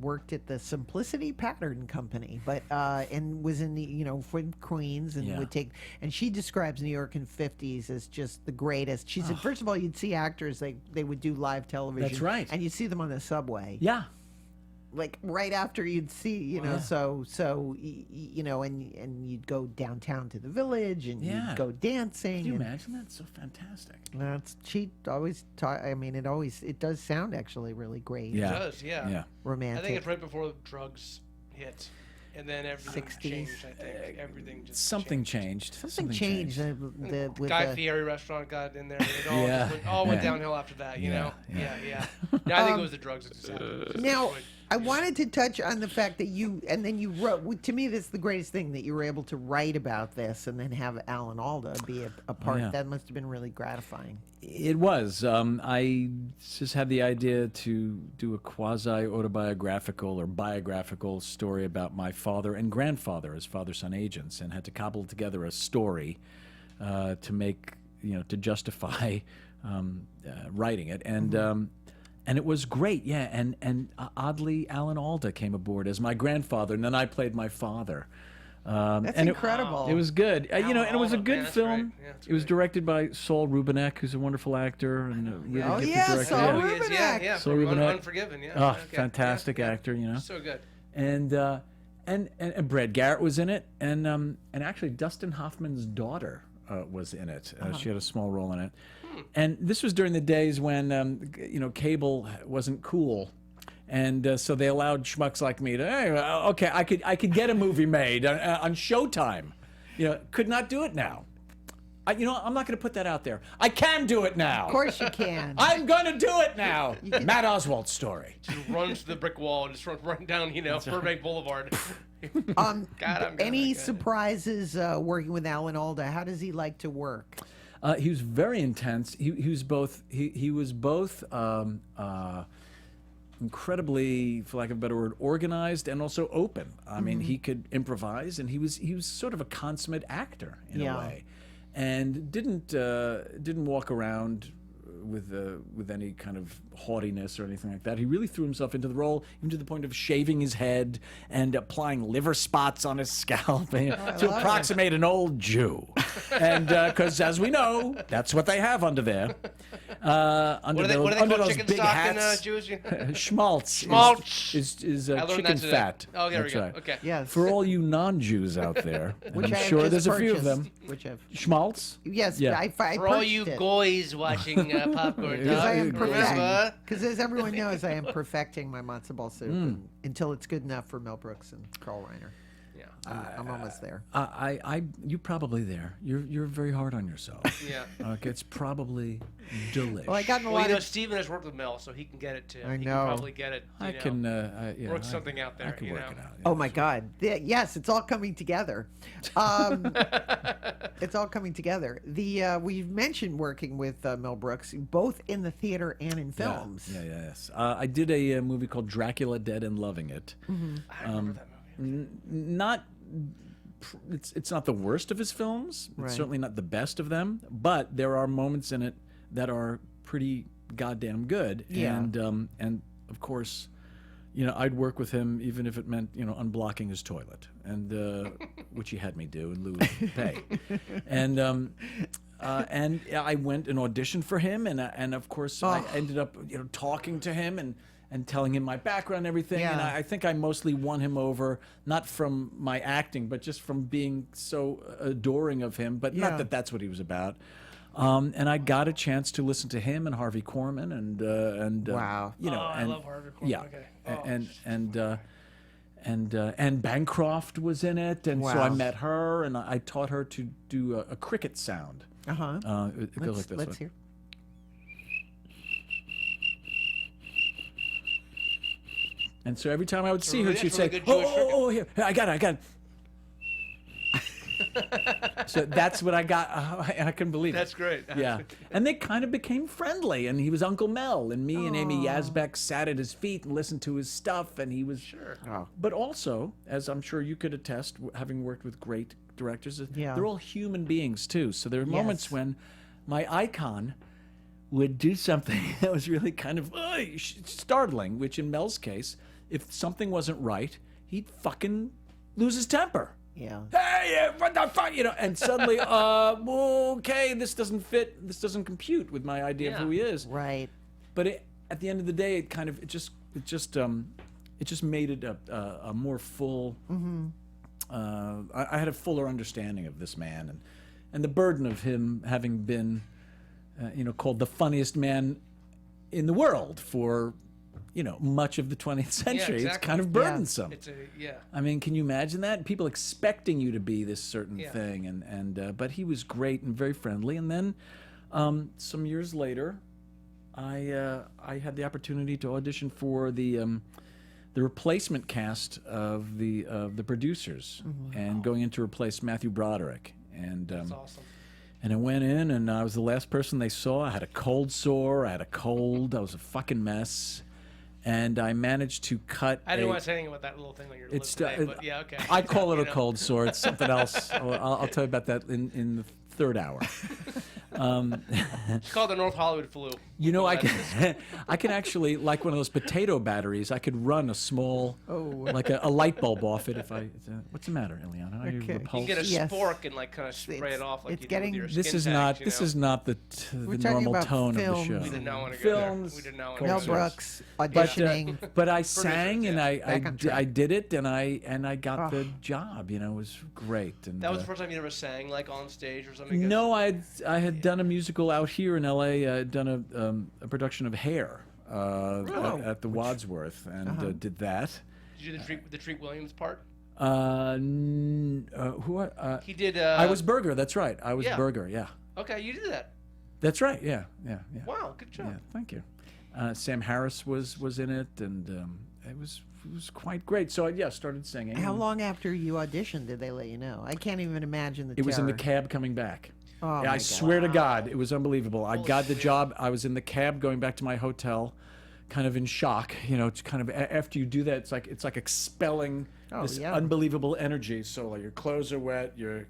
worked at the Simplicity Pattern Company, but and was in the from Queens, and would take, and she describes New York in '50s as just the greatest. She said, first of all, you'd see actors, they would do live television. That's right. And you'd see them on the subway. Yeah. Like right after you'd see, so and you'd go downtown to the Village, and you'd go dancing. Can you imagine that? It's so fantastic. She always taught. I mean, it does sound actually really great. Yeah. It does, yeah. Romantic. I think it's right before drugs hit. And then everything 60s. changed, I think. Everything just Something changed. Something changed. With Guy Fieri restaurant got in there. It all went downhill after that, you know? Yeah. I think it was the drugs that just happened. Now, I wanted to touch on the fact that you wrote. To me, this is the greatest thing, that you were able to write about this and then have Alan Alda be a part. Yeah. That must have been really gratifying. It was. I just had the idea to do a quasi-autobiographical or biographical story about my father and grandfather as father-son agents, and had to cobble together a story to make, to justify writing it. And it was great, yeah. And oddly, Alan Alda came aboard as my grandfather, and then I played my father. That's and incredible. It was good, and it was a Alda, good man, that's film. great. Yeah, that's it was great. directed by Saul Rubinek, who's a wonderful actor and a really Oh, gifted yeah, director. Saul yeah. Rubinek. Yeah, Saul from Rubinek. Unforgiven, yeah. Oh, Okay. fantastic Yeah. actor, So good. And Brad Garrett was in it, and actually Dustin Hoffman's daughter was in it. She had a small role in it. And this was during the days when cable wasn't cool, and so they allowed schmucks like me to, hey, okay, I could get a movie made on Showtime. Could not do it now. I'm not going to put that out there. I can do it now. Of course you can. I'm going to do it now. Matt Oswald's story. Just runs to the brick wall and just run down, Burbank Boulevard. Any surprises working with Alan Alda? How does he like to work? He was very intense. He was both incredibly, for lack of a better word, organized and also open. I mean, he could improvise, and he was sort of a consummate actor in a way, and didn't walk around with any kind of haughtiness or anything like that. He really threw himself into the role, even to the point of shaving his head and applying liver spots on his scalp to approximate an old Jew. And because, as we know, that's what they have under there. Under What do they under call those chicken big stock hats. in Jewish? Schmaltz. Schmaltz. Is I learned chicken that today. fat. Oh, there we That's go. right. Okay. Yes. For all you non-Jews out there, and Which I'm I have sure just there's a few of them. purchased. Which I've. Schmaltz? Yes, Yeah. I For all you purchased it. goys watching Popcorn Because I am Talk, perfecting, because as everyone knows, I am perfecting my matzo ball soup until it's good enough for Mel Brooks and Carl Reiner. Yeah. I'm almost there. You're probably there. You're very hard on yourself. Yeah. Okay, it's probably delicious. Well, I got in a Well, lot of. Steven has worked with Mel, so he can get it too. I He know. can probably get it. I can work something out there, I can you work know. it out. Oh my God! Yes, it's all coming together. It's all coming together. We've mentioned working with Mel Brooks, both in the theater and in films. Yes. I did a movie called Dracula Dead and Loving It. I remember that movie. Not it's not the worst of his films. It's Right. certainly not the best of them, but there are moments in it that are pretty goddamn good. Yeah. And of course, I'd work with him even if it meant unblocking his toilet, and which he had me do in lieu of pay. And I went and auditioned for him, and of course I ended up talking to him and telling him my background and everything. Yeah. And I think I mostly won him over, not from my acting, but just from being so adoring of him. But Yeah. not that that's what he was about. And I got a chance to listen to him and Harvey Korman and Wow. I love Harvey Korman. Yeah, Okay. and Bancroft was in it, and so I Wow. met her, and I taught her to do a cricket sound. It goes like this. Let's hear. And so every time I would see her, that's she'd really say, good Jewish cricket. "Oh, here, I got it." So that's what I got, and I couldn't believe it. That's great. Yeah, and they kind of became friendly, and he was Uncle Mel, and me and Amy Yazbek sat at his feet and listened to his stuff, and he was Sure. Oh. But also, as I'm sure you could attest, having worked with great directors, Yeah. they're all human beings too. So there are moments Yes. when my icon would do something that was really kind of startling, which in Mel's case, if something wasn't right, he'd fucking lose his temper. Yeah. Hey, what the fuck, and suddenly, okay, this doesn't fit, this doesn't compute with my idea of who he is. Right. But at the end of the day, it just made it a more full. I had a fuller understanding of this man, and the burden of him having been, called the funniest man in the world for much of the 20th century. It's exactly. kind of burdensome. It's I mean, can you imagine that? People expecting you to be this certain thing, but he was great and very friendly. And then some years later, I had the opportunity to audition for the replacement cast of the producers, and going in to replace Matthew Broderick. And that's awesome. and I went in, and I was the last person they saw. I had a cold sore. I had a cold. I was a fucking mess. And I managed to cut. I didn't want to say anything about that little thing on your lips today, but yeah, okay. I call it a cold sore. It's something else. I'll tell you about that in the third hour. It's called the North Hollywood flu. I can actually, like one of those potato batteries, I could run a small, like a light bulb off it if I. What's the matter, Illeana? Are you Okay. repulsed? You get a Yes. spork and like kind of spray it off like it's you getting- do with your This skin is tags, not. you This know? is not the talking normal about tone films. of the show. We did not want to go Films, there. We did not want to Mel go there. Brooks auditioning. But I sang and Back on track. I did it and I got the job. It was great. And That was the first time you ever sang like on stage or something? no, I had done a musical out here in L.A. I'd done a production of Hair at the Wadsworth, and did that. Did you do the Treat Williams part? He did. I was Burger. That's right. I was yeah. Burger. Yeah. Okay, you did that. That's right. Yeah. Wow, good job. Yeah. Thank you. Sam Harris was in it, and it was quite great. So I started singing. How long after you auditioned did they let you know? I can't even imagine the It was in the terror. cab coming back. Oh, Yeah, my I God. swear to God, it was unbelievable. I Holy got the shit. job. I was in the cab going back to my hotel, kind of in shock. It's kind of after you do that, it's like expelling this yeah. unbelievable energy. So like your clothes are wet, you're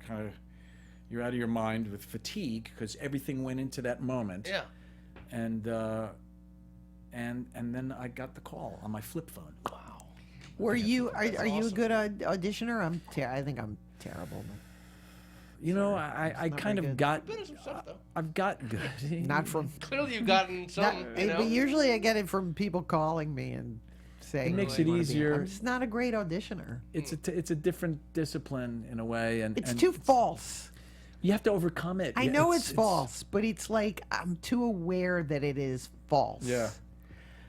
out of your mind with fatigue because everything went into that moment. Yeah. And then I got the call on my flip phone. Wow. Were you? Are you a awesome. good auditioner? I think I'm terrible. I not kind very of good. got. Been in some stuff though. I've got good. Not from. Clearly, you've gotten Not, some. You know? But usually I get it from people calling me and saying It makes they it wanna be- easier. I'm just not a great auditioner. It's a different discipline in a way, and It's and too false. You have to overcome it. I Yeah, know it's false, but it's like I'm too aware that it is false. Yeah.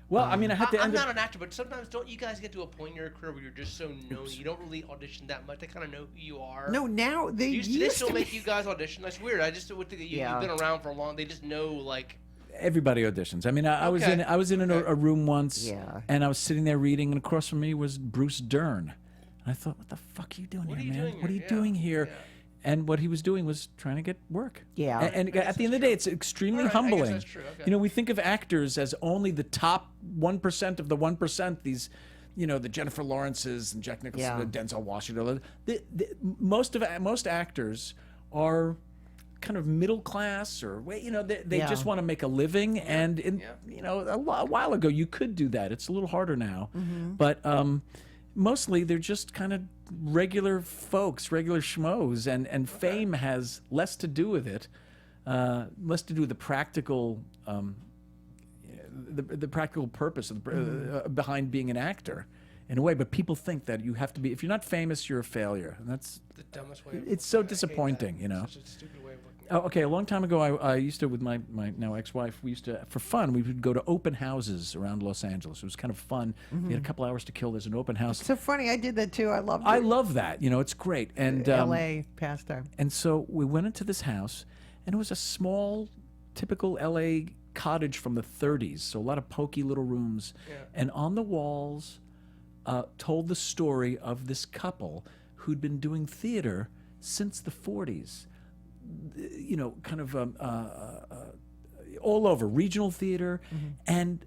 Well, I mean, I had to I'm end not up. an actor, but sometimes don't you guys get to a point in your career where you're just so known you don't really audition that much? They kind of know who you are. No, now they Do they used still to make be- you guys audition? That's weird. I just would think that Yeah. you've been around for a long. They just know like. Everybody auditions. I mean, I was Okay. in a room once, Yeah. and I was sitting there reading, and across from me was Bruce Dern, and I thought, "What the fuck are you doing What here, are you man? doing What are you here? doing Yeah. here?" Yeah. And what he was doing was trying to get work. Yeah. And at the end of the day, it's extremely All right, I guess humbling. that's true, okay. We think of actors as only the top 1% of the 1%. These, the Jennifer Lawrences and Jack Nicholson Yeah. and Denzel Washington. Most actors are kind of middle class, or they Yeah. just want to make a living. And a while ago you could do that. It's a little harder now, but mostly they're just kind of regular folks, regular schmoes, and fame has less to do with it, less to do with the practical, the practical purpose of behind being an actor, in a way. But people think that you have to be. If you're not famous, you're a failure, and that's. The dumbest way. Of It's so looking at it. I hate that. disappointing, Such a stupid way of looking. Oh, okay, a long time ago, I used to, with my now ex-wife, we used to, for fun, we would go to open houses around Los Angeles. It was kind of fun. We had a couple hours to kill. There's an open house. So funny, I did that too. I loved it. I love that. It's great. And L.A. pastime. and so we went into this house, and it was a small, typical L.A. cottage from the 30s. So a lot of pokey little rooms. Yeah. And on the walls told the story of this couple who'd been doing theater since the 40s. Kind of all over, regional theater. And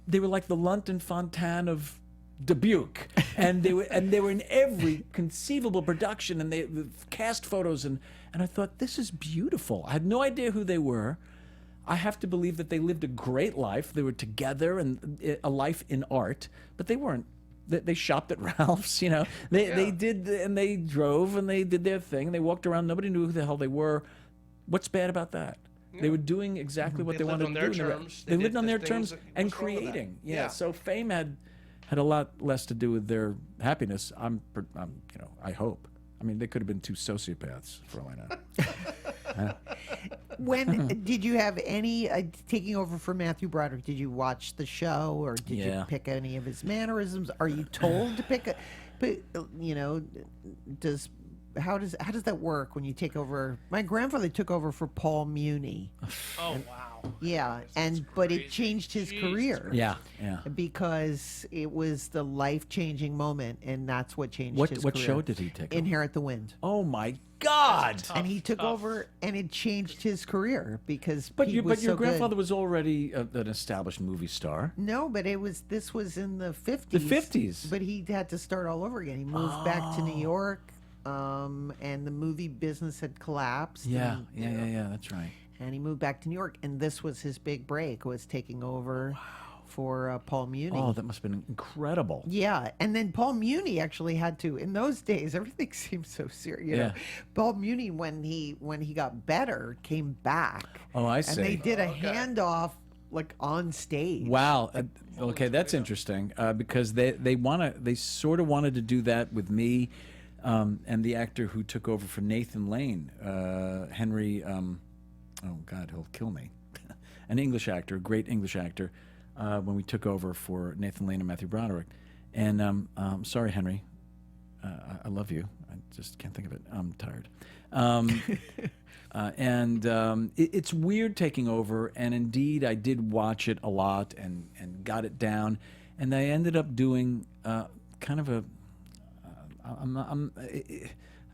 they were like the Lunt and Fontanne of Dubuque, and they were in every conceivable production, and they cast photos, and I thought, this is beautiful. I had no idea who they were. I have to believe that they lived a great life. They were together, and a life in art, but they weren't. They shopped at Ralph's, They did, and they drove, and they did their thing, and they walked around. Nobody knew who the hell they were. What's bad about that? They were doing exactly what they lived wanted on to their do. and terms. They They lived did on the their things terms that- and what's wrong with that? creating. Yeah. So fame had a lot less to do with their happiness. I hope. I mean, they could have been two sociopaths for all I know. When did you have any taking over for Matthew Broderick? Did you watch the show, or did you pick any of his mannerisms? Are you told to pick but you know, how does that work when you take over? My grandfather took over for Paul Muni. Oh wow. Yeah, but it changed his career. Yeah. Because it was the life-changing moment, and that's what changed his career. What show did he take over? Inherit the Wind. Oh my God! And he took over, and it changed his career because But Pete was your so grandfather good. was already an established movie star. No, but this was in the 50s. The 50s. But he had to start all over again. He moved back to New York, and the movie business had collapsed. Yeah, and, that's right. And he moved back to New York, and this was his big break, was taking over for Paul Muni. Oh, that must have been incredible. Yeah, and then Paul Muni actually had to. In those days, everything seemed so serious. You know? Paul Muni, when he got better, came back. Oh, I see. And they did a handoff like on stage. Wow. Okay, that's interesting because they sort of wanted to do that with me and the actor who took over for Nathan Lane, Henry. Oh God, he'll kill me. An English actor, a great English actor. When we took over for Nathan Lane and Matthew Broderick. And I'm sorry, Henry. I love you. I just can't think of it. I'm tired. It's weird taking over. And indeed, I did watch it a lot and got it down. And I ended up doing kind of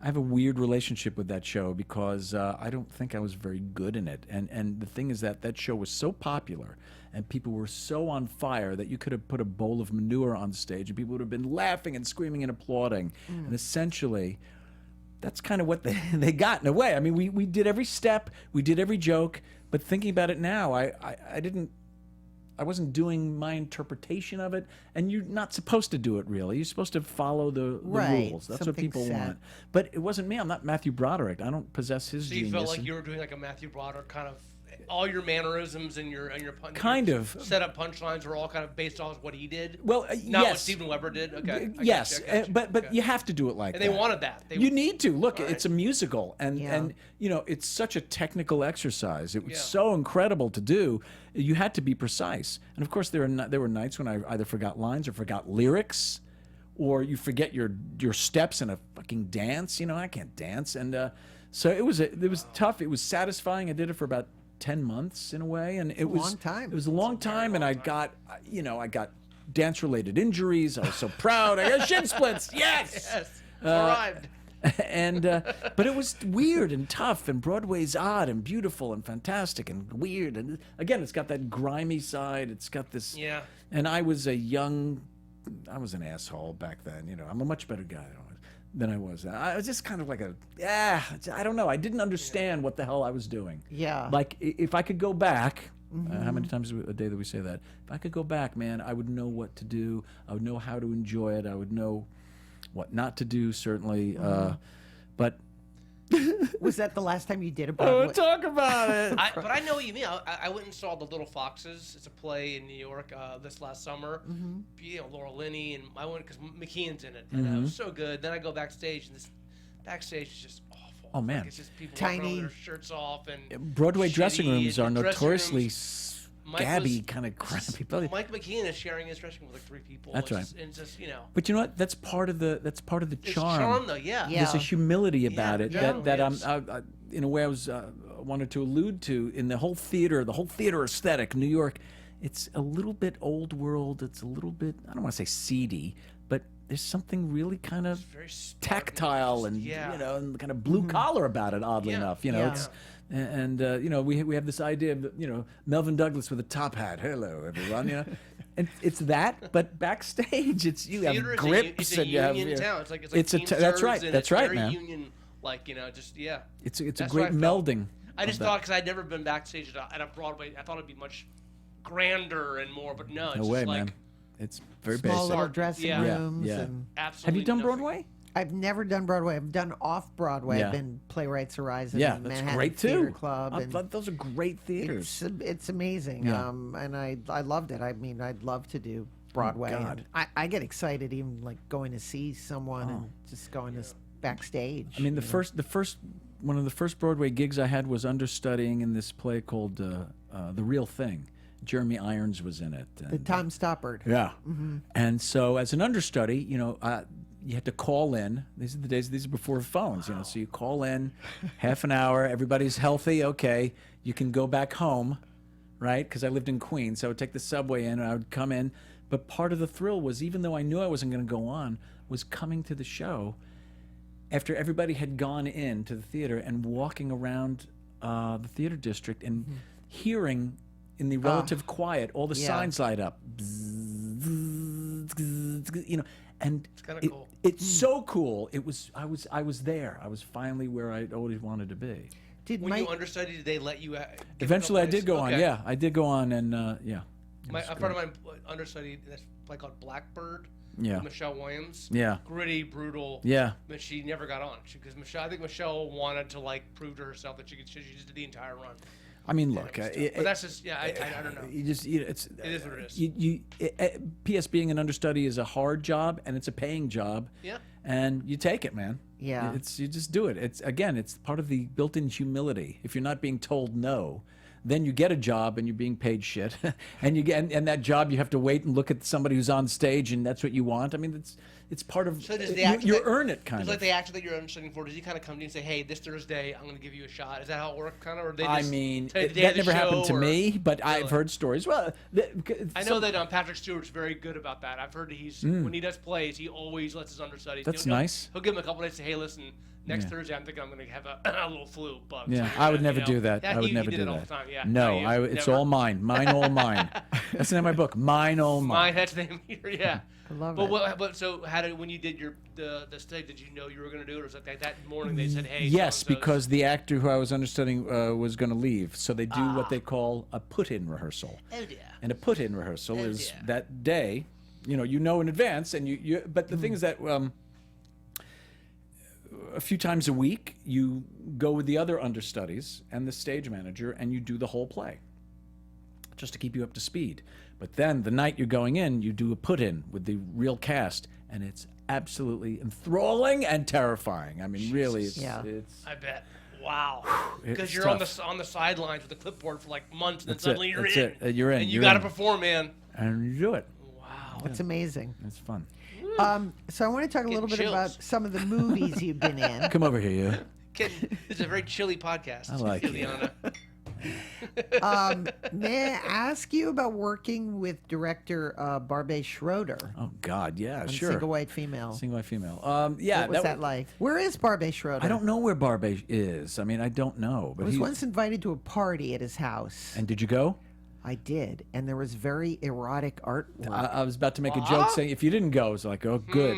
I have a weird relationship with that show because I don't think I was very good in it. And the thing is that show was so popular and people were so on fire that you could have put a bowl of manure on stage and people would have been laughing and screaming and applauding. And essentially, that's kind of what they got in a way. I mean, we did every step, we did every joke, but thinking about it now, I wasn't doing my interpretation of it, and you're not supposed to do it, really. You're supposed to follow the rules. That's what people want. But it wasn't me. I'm not Matthew Broderick. I don't possess his genius. So you felt like you were doing like a Matthew Broderick kind of, all your mannerisms and your kind of set up punchlines were all kind of based off what he did. Well, not yes. what Steven Weber did. Okay. Yes, but Okay. you have to do it like And that. they wanted that. You need to look. Right. It's a musical, and you know it's such a technical exercise. It was so incredible to do. You had to be precise, and of course there were nights when I either forgot lines or forgot lyrics, or you forget your steps in a fucking dance. You know, I can't dance, and so it was tough. It was satisfying. I did it for about 10 months in a way, and it was long time. It was a long time, and I got dance-related injuries. I was so proud. I got shin splits. Yes. Yes. Arrived. And but it was weird and tough, and Broadway's odd and beautiful and fantastic and weird, and again, it's got that grimy side. It's got this. Yeah. And I was an asshole back then. You know, I'm a much better guy than I was. I was just kind of like I don't know. I didn't understand what the hell I was doing. Yeah. Like if I could go back. How many times a day that we say that? If I could go back, man, I would know what to do. I would know how to enjoy it. I would know what not to do, certainly. But Was that the last time you did a Broadway? talk about it. But I know what you mean. I went and saw The Little Foxes. It's a play in New York this last summer. You know, Laura Linney, and I went because McKeon's in it. And it was so good. Then I go backstage, and this backstage is just awful. Oh, man. Like, it's just people walking Tiny. around with their shirts off. And Broadway dressing shitty, rooms are and the dressing notoriously rooms- Mike gabby, was- kind of crappy. Mike McKeon is sharing his dressing room with like 3 people. That's right. It's just, you know. But you know what? That's part of the It's charm. charm, though, yeah. Yeah. There's a humility about it yeah, that it is. in a way I was wanted to allude to in the whole theater aesthetic. New York, it's a little bit old world. It's a little bit, I don't want to say seedy, but there's something really kind of Very smart tactile and yeah. you know, and kind of blue collar about it. Oddly Yeah. enough, you know, Yeah. it's. And you know, we have this idea of, you know, Melvin Douglas with a top hat. Hello, everyone. You know, and it's that, but backstage, it's you Theater have is grips it's a and you have. union you know, town. It's like that's Teamsters, right. and That's it's right, very man. Union, like, you know, just yeah. It's a That's great what I felt. melding. I just of thought, because I'd never been backstage at a Broadway, I thought it'd be much grander and more, but no, it's No just way, like man. It's very Small basic. little dressing Yeah. Yeah, rooms. yeah. And absolutely. Have you done nothing. Broadway? I've never done Broadway. I've done off Broadway. Yeah. I've been Playwrights Horizon. Yeah, and that's Manhattan great Theater too. Club. And Those are great theaters. it's amazing. Yeah. And I loved it. I mean, I'd love to do Broadway. God. And I get excited even like going to see someone and just going to backstage. I mean, the you know? first one of the first Broadway gigs I had was understudying in this play called The Real Thing. Jeremy Irons was in it. The Tom Stoppard. Yeah. And so as an understudy, you had to call in. These are before phones, so you call in, half an hour, everybody's healthy, okay, you can go back home, right? Because I lived in Queens, so I would take the subway in and I would come in. But part of the thrill was, even though I knew I wasn't going to go on, was coming to the show after everybody had gone in to the theater and walking around the theater district and hearing in the relative quiet all the signs light up. And It's kind of cool. It's so cool. I was there. I was finally where I always wanted to be. When you understudied, did they let you? Eventually, I did go on. Okay. Yeah, I did go on, and yeah. A friend of mine understudied this play called Blackbird. Yeah. With Michelle Williams. Yeah. Gritty, brutal. Yeah. But she never got on because I think Michelle wanted to prove to herself that she just did the entire run. I mean, look. But that's just I don't know. You just it is what it is. P.S. Being an understudy is a hard job and it's a paying job. Yeah. And you take it, man. Yeah. You just do it. It's part of the built-in humility. If you're not being told no, then you get a job and you're being paid shit, and that job you have to wait and look at somebody who's on stage and that's what you want. I mean, it's part of So does the actor you earn it kind of. Like the actor that you're understudying for, does he kind of come to you and say, "Hey, this Thursday, I'm going to give you a shot"? Is that how it works, kind of? Or they I just mean, tell you the day that of the never happened show, to or- me, but I've Really? heard stories. Well, I know that Patrick Stewart's very good about that. I've heard that when he does plays, he always lets his understudies. That's he'll- nice. He'll give him a couple days to say, "Hey, listen, next Yeah. Thursday, I'm thinking I'm going to have a little flu bug." Yeah, So, I would you never know. do that. I would he never did do it all that. the time. Yeah. No, it's never. all mine. Mine, all mine. That's the name of my book. Mine, all mine. Mine. That's the name here. Yeah. I love But it. But so when you did the study, did you know you were going to do it, or was it like that morning they said, "Hey"? Yes, so-and-so's- because the actor who I was understudying was going to leave, so they do what they call a put-in rehearsal. Oh dear. And a put-in rehearsal Oh, is dear. that day, you know in advance, and you. But the thing is that a few times a week you go with the other understudies and the stage manager, and you do the whole play, just to keep you up to speed. But then the night you're going in, you do a put-in with the real cast, and it's absolutely enthralling and terrifying. I mean, really, it's I bet. Wow. Because It's you're tough. on the sidelines with the clipboard for like months, and then That's suddenly it. you're That's in. it. You're in. And you You're got to in. perform, man. and you do it. Wow. It's amazing. It's fun. So I want to talk a little bit chills. about some of the movies you've been in. Come over here, you. Kidding. This is a very chilly podcast. I like it. Illeana. May I ask you about working with director Barbet Schroeder Oh God, yeah, on sure. Single White Female? Single white female. Yeah. What was that like? Where is Barbet Schroeder? I don't know where Barbet is. I mean, I don't know. But I was once invited to a party at his house. And did you go? I did, and there was very erotic artwork. I was about to make a joke saying if you didn't go, it was like, oh, good.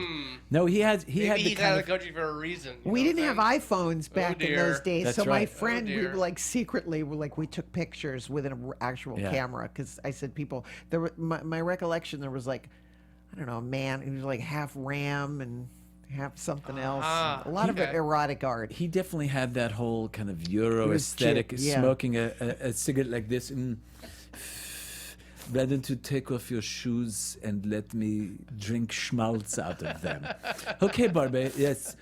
No, he had Maybe the he's kind out of of the country for a reason. you We know didn't what I'm have iPhones back in those dear. days, That's so my right. friend, we dear. were like secretly, we took pictures with an actual Yeah. camera because I said people. There were my recollection. There was like, I don't know, a man who was like half ram and half something else. A lot of okay. erotic art. he definitely had that whole kind of Euro was aesthetic, chic, yeah. smoking a cigarette like this. Why don't you take off your shoes and let me drink schmaltz out of them? Okay, Barbie, yes.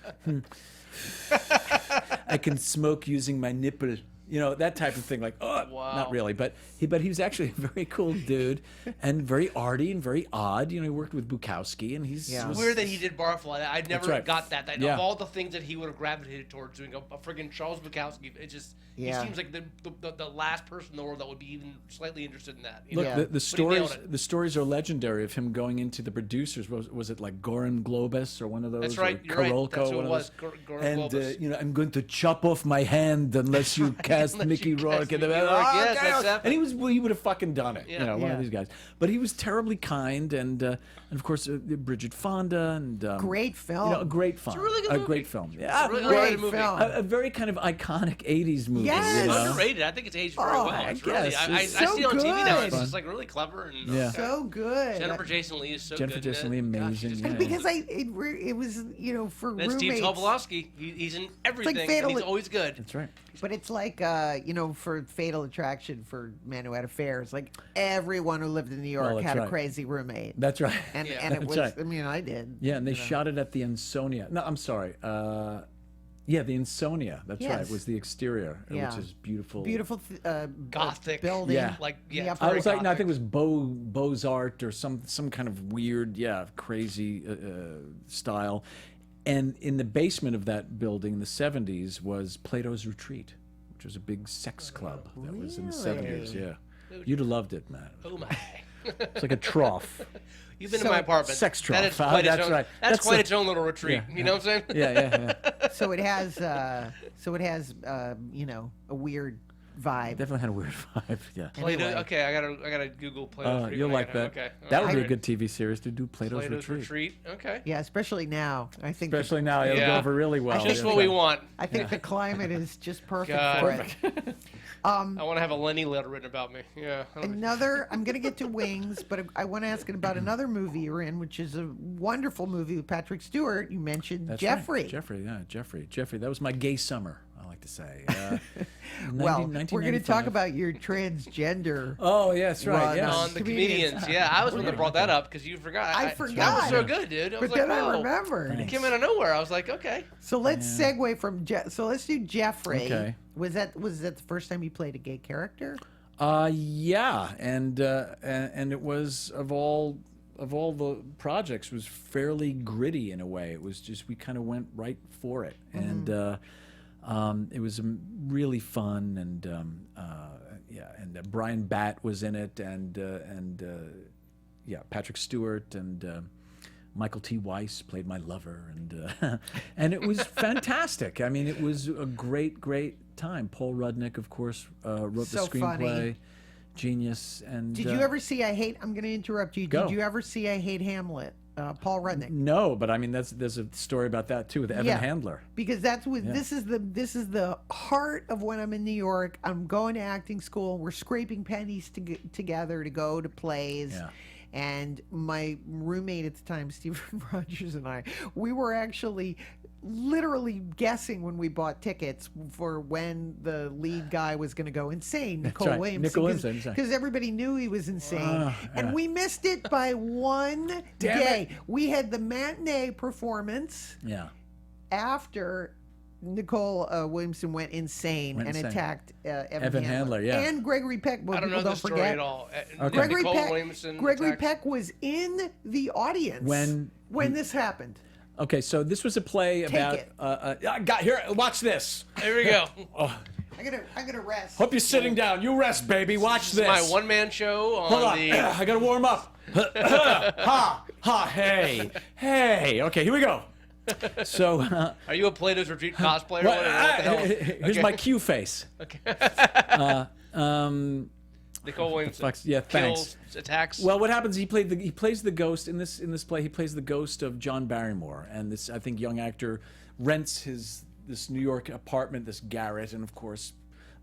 I can smoke using my nipple. You know, that type of thing. Like, oh, Wow. not really. But he was actually a very cool dude and very arty and very odd. You know, he worked with Bukowski, and he's Yeah. It's weird that he did Barfly. I never right. got that. Yeah. Of all the things that he would have gravitated towards doing a friggin' Charles Bukowski, it just Yeah. he seems like the last person in the world that would be even slightly interested in that. you Look, know? Yeah. the But he nailed stories it. the stories are legendary of him going into the producers. Was it like Goran Globus or one of those? That's right. Or You're right. Karolko, That's who one it of was. those? Goran And Globus. you know, I'm going to chop off my hand unless you cast Unless Mickey you Rourke. cast And Mickey the- Rourke, yes, okay. that's And he would have fucking done it. Yeah. You know, one Yeah. of these guys. But he was terribly kind, and of course Bridget Fonda and Great film. You know, a great film. really good a movie. great film. It's Yeah, a really great underrated movie. film. a very kind of iconic '80s movie. Yes. You know? Underrated. I think it's aged very Oh, well. I It's really, guess. I It's see it on so TV now. good. It's just like really clever and Yeah. So good. Jennifer Jason Leigh is so Jennifer good. in Jason it. Leigh, Gosh, amazing, she's yeah. good. Because it was for And then roommates. Steve Tobolowsky, he's in everything. and Fatal- he's always good. That's right. But it's like, for Fatal Attraction for Men Who Had Affairs, like everyone who lived in New York that's had a right. crazy roommate. That's right. Yeah. And it That's was, right. I mean, I did. Yeah, and they shot it at the Ansonia. No, I'm sorry. Yeah, the Insomnia. That's right. Yes. Was the exterior, Yeah. which is beautiful. Beautiful Gothic building. Yeah. Like Yeah, yeah, I very was like, no, I think Gothic. it was Beaux-Art or some kind of weird, crazy style. And in the basement of that building in the 70s was Plato's Retreat, which was a big sex club that was in the 70s. Yeah, you'd have loved it, man. Oh my! It's like a trough. You've been So- in my apartment. Sex That trough. is quite its That's own, right. That's That's quite the- its own little retreat. Yeah, You know what I'm saying? Yeah. So it has, you know, a weird vibe. Definitely had a weird vibe. Yeah. Plato. Anyway. Okay, I gotta Google Plato's Retreat. You'll when I like get home. that. Okay. That would be a Alright. good TV series to do Plato's, Plato's Retreat. Okay. Yeah, especially now. I think Especially now, it'll Yeah. go over really well. Just Yeah. what we want. I think the climate is just perfect God. for it. I want to have a Lenny letter written about me. Yeah. I don't- Another, I'm going to get to Wings, but I want to ask it about another movie you're in, which is a wonderful movie with Patrick Stewart. You mentioned That's Jeffrey. Right. Jeffrey. That was my gay summer, I like to say. Well, we're going to talk 1995. about your transgender. Oh, yeah, that's right. Run Yes. on the Comedians. comedians. Yeah, I was the one that brought that up because you forgot. I That was forgot. so good, dude. I was But like, then I whoa. remembered. It came out of nowhere. I was like, okay. So let's segue from so let's do Jeffrey. Okay. Was that the first time you played a gay character? Yeah, and it was of all the projects was fairly gritty in a way. It was just we kind of went right for it, and it was really fun, and Brian Batt was in it, and Patrick Stewart and. Michael T. Weiss played my lover, and it was fantastic. I mean, it was a great time. Paul Rudnick, of course, wrote So the screenplay. funny. Genius. And Did you ever see I'm going to interrupt you. Go. Did you ever see I Hate Hamlet? Paul Rudnick. No, but I mean, there's a story about that too with Evan Yeah. Handler. Because that's what this is the heart of when I'm in New York. I'm going to acting school. We're scraping pennies together to go to plays. Yeah. And my roommate at the time, Stephen Rogers, and we were actually literally guessing when we bought tickets for when the lead guy was going to go insane, Nicole right. Williamson. Nicole Williamson, that's right. Because everybody knew he was insane. And yeah. we missed it by one Damn day. it. We had the matinee performance Yeah. after Nicole Williamson went insane Went and insane. attacked Evan Handler, yeah. and Gregory Peck. Well, I don't know people the story forget. at all. Okay. Gregory Nicole Peck. Williamson Gregory attacked- Peck was in the audience when this happened. Okay, so this was a play about. it. I got here. Watch this. There we go. I'm gonna rest. Hope you're sitting down. You rest, baby. Watch This this. is my one-man show on Hold on. the. I gotta warm up. Ha. Hey. Okay, here we go. So. Are you a Plato's Retreat cosplayer? Well, What the hell? here's Okay. my cue face. Nicole Williamson. Yeah, thanks. Kills, attacks. Well, what happens? He plays the ghost in this play. He plays the ghost of John Barrymore, and this I think young actor rents this New York apartment, this garret, and of course,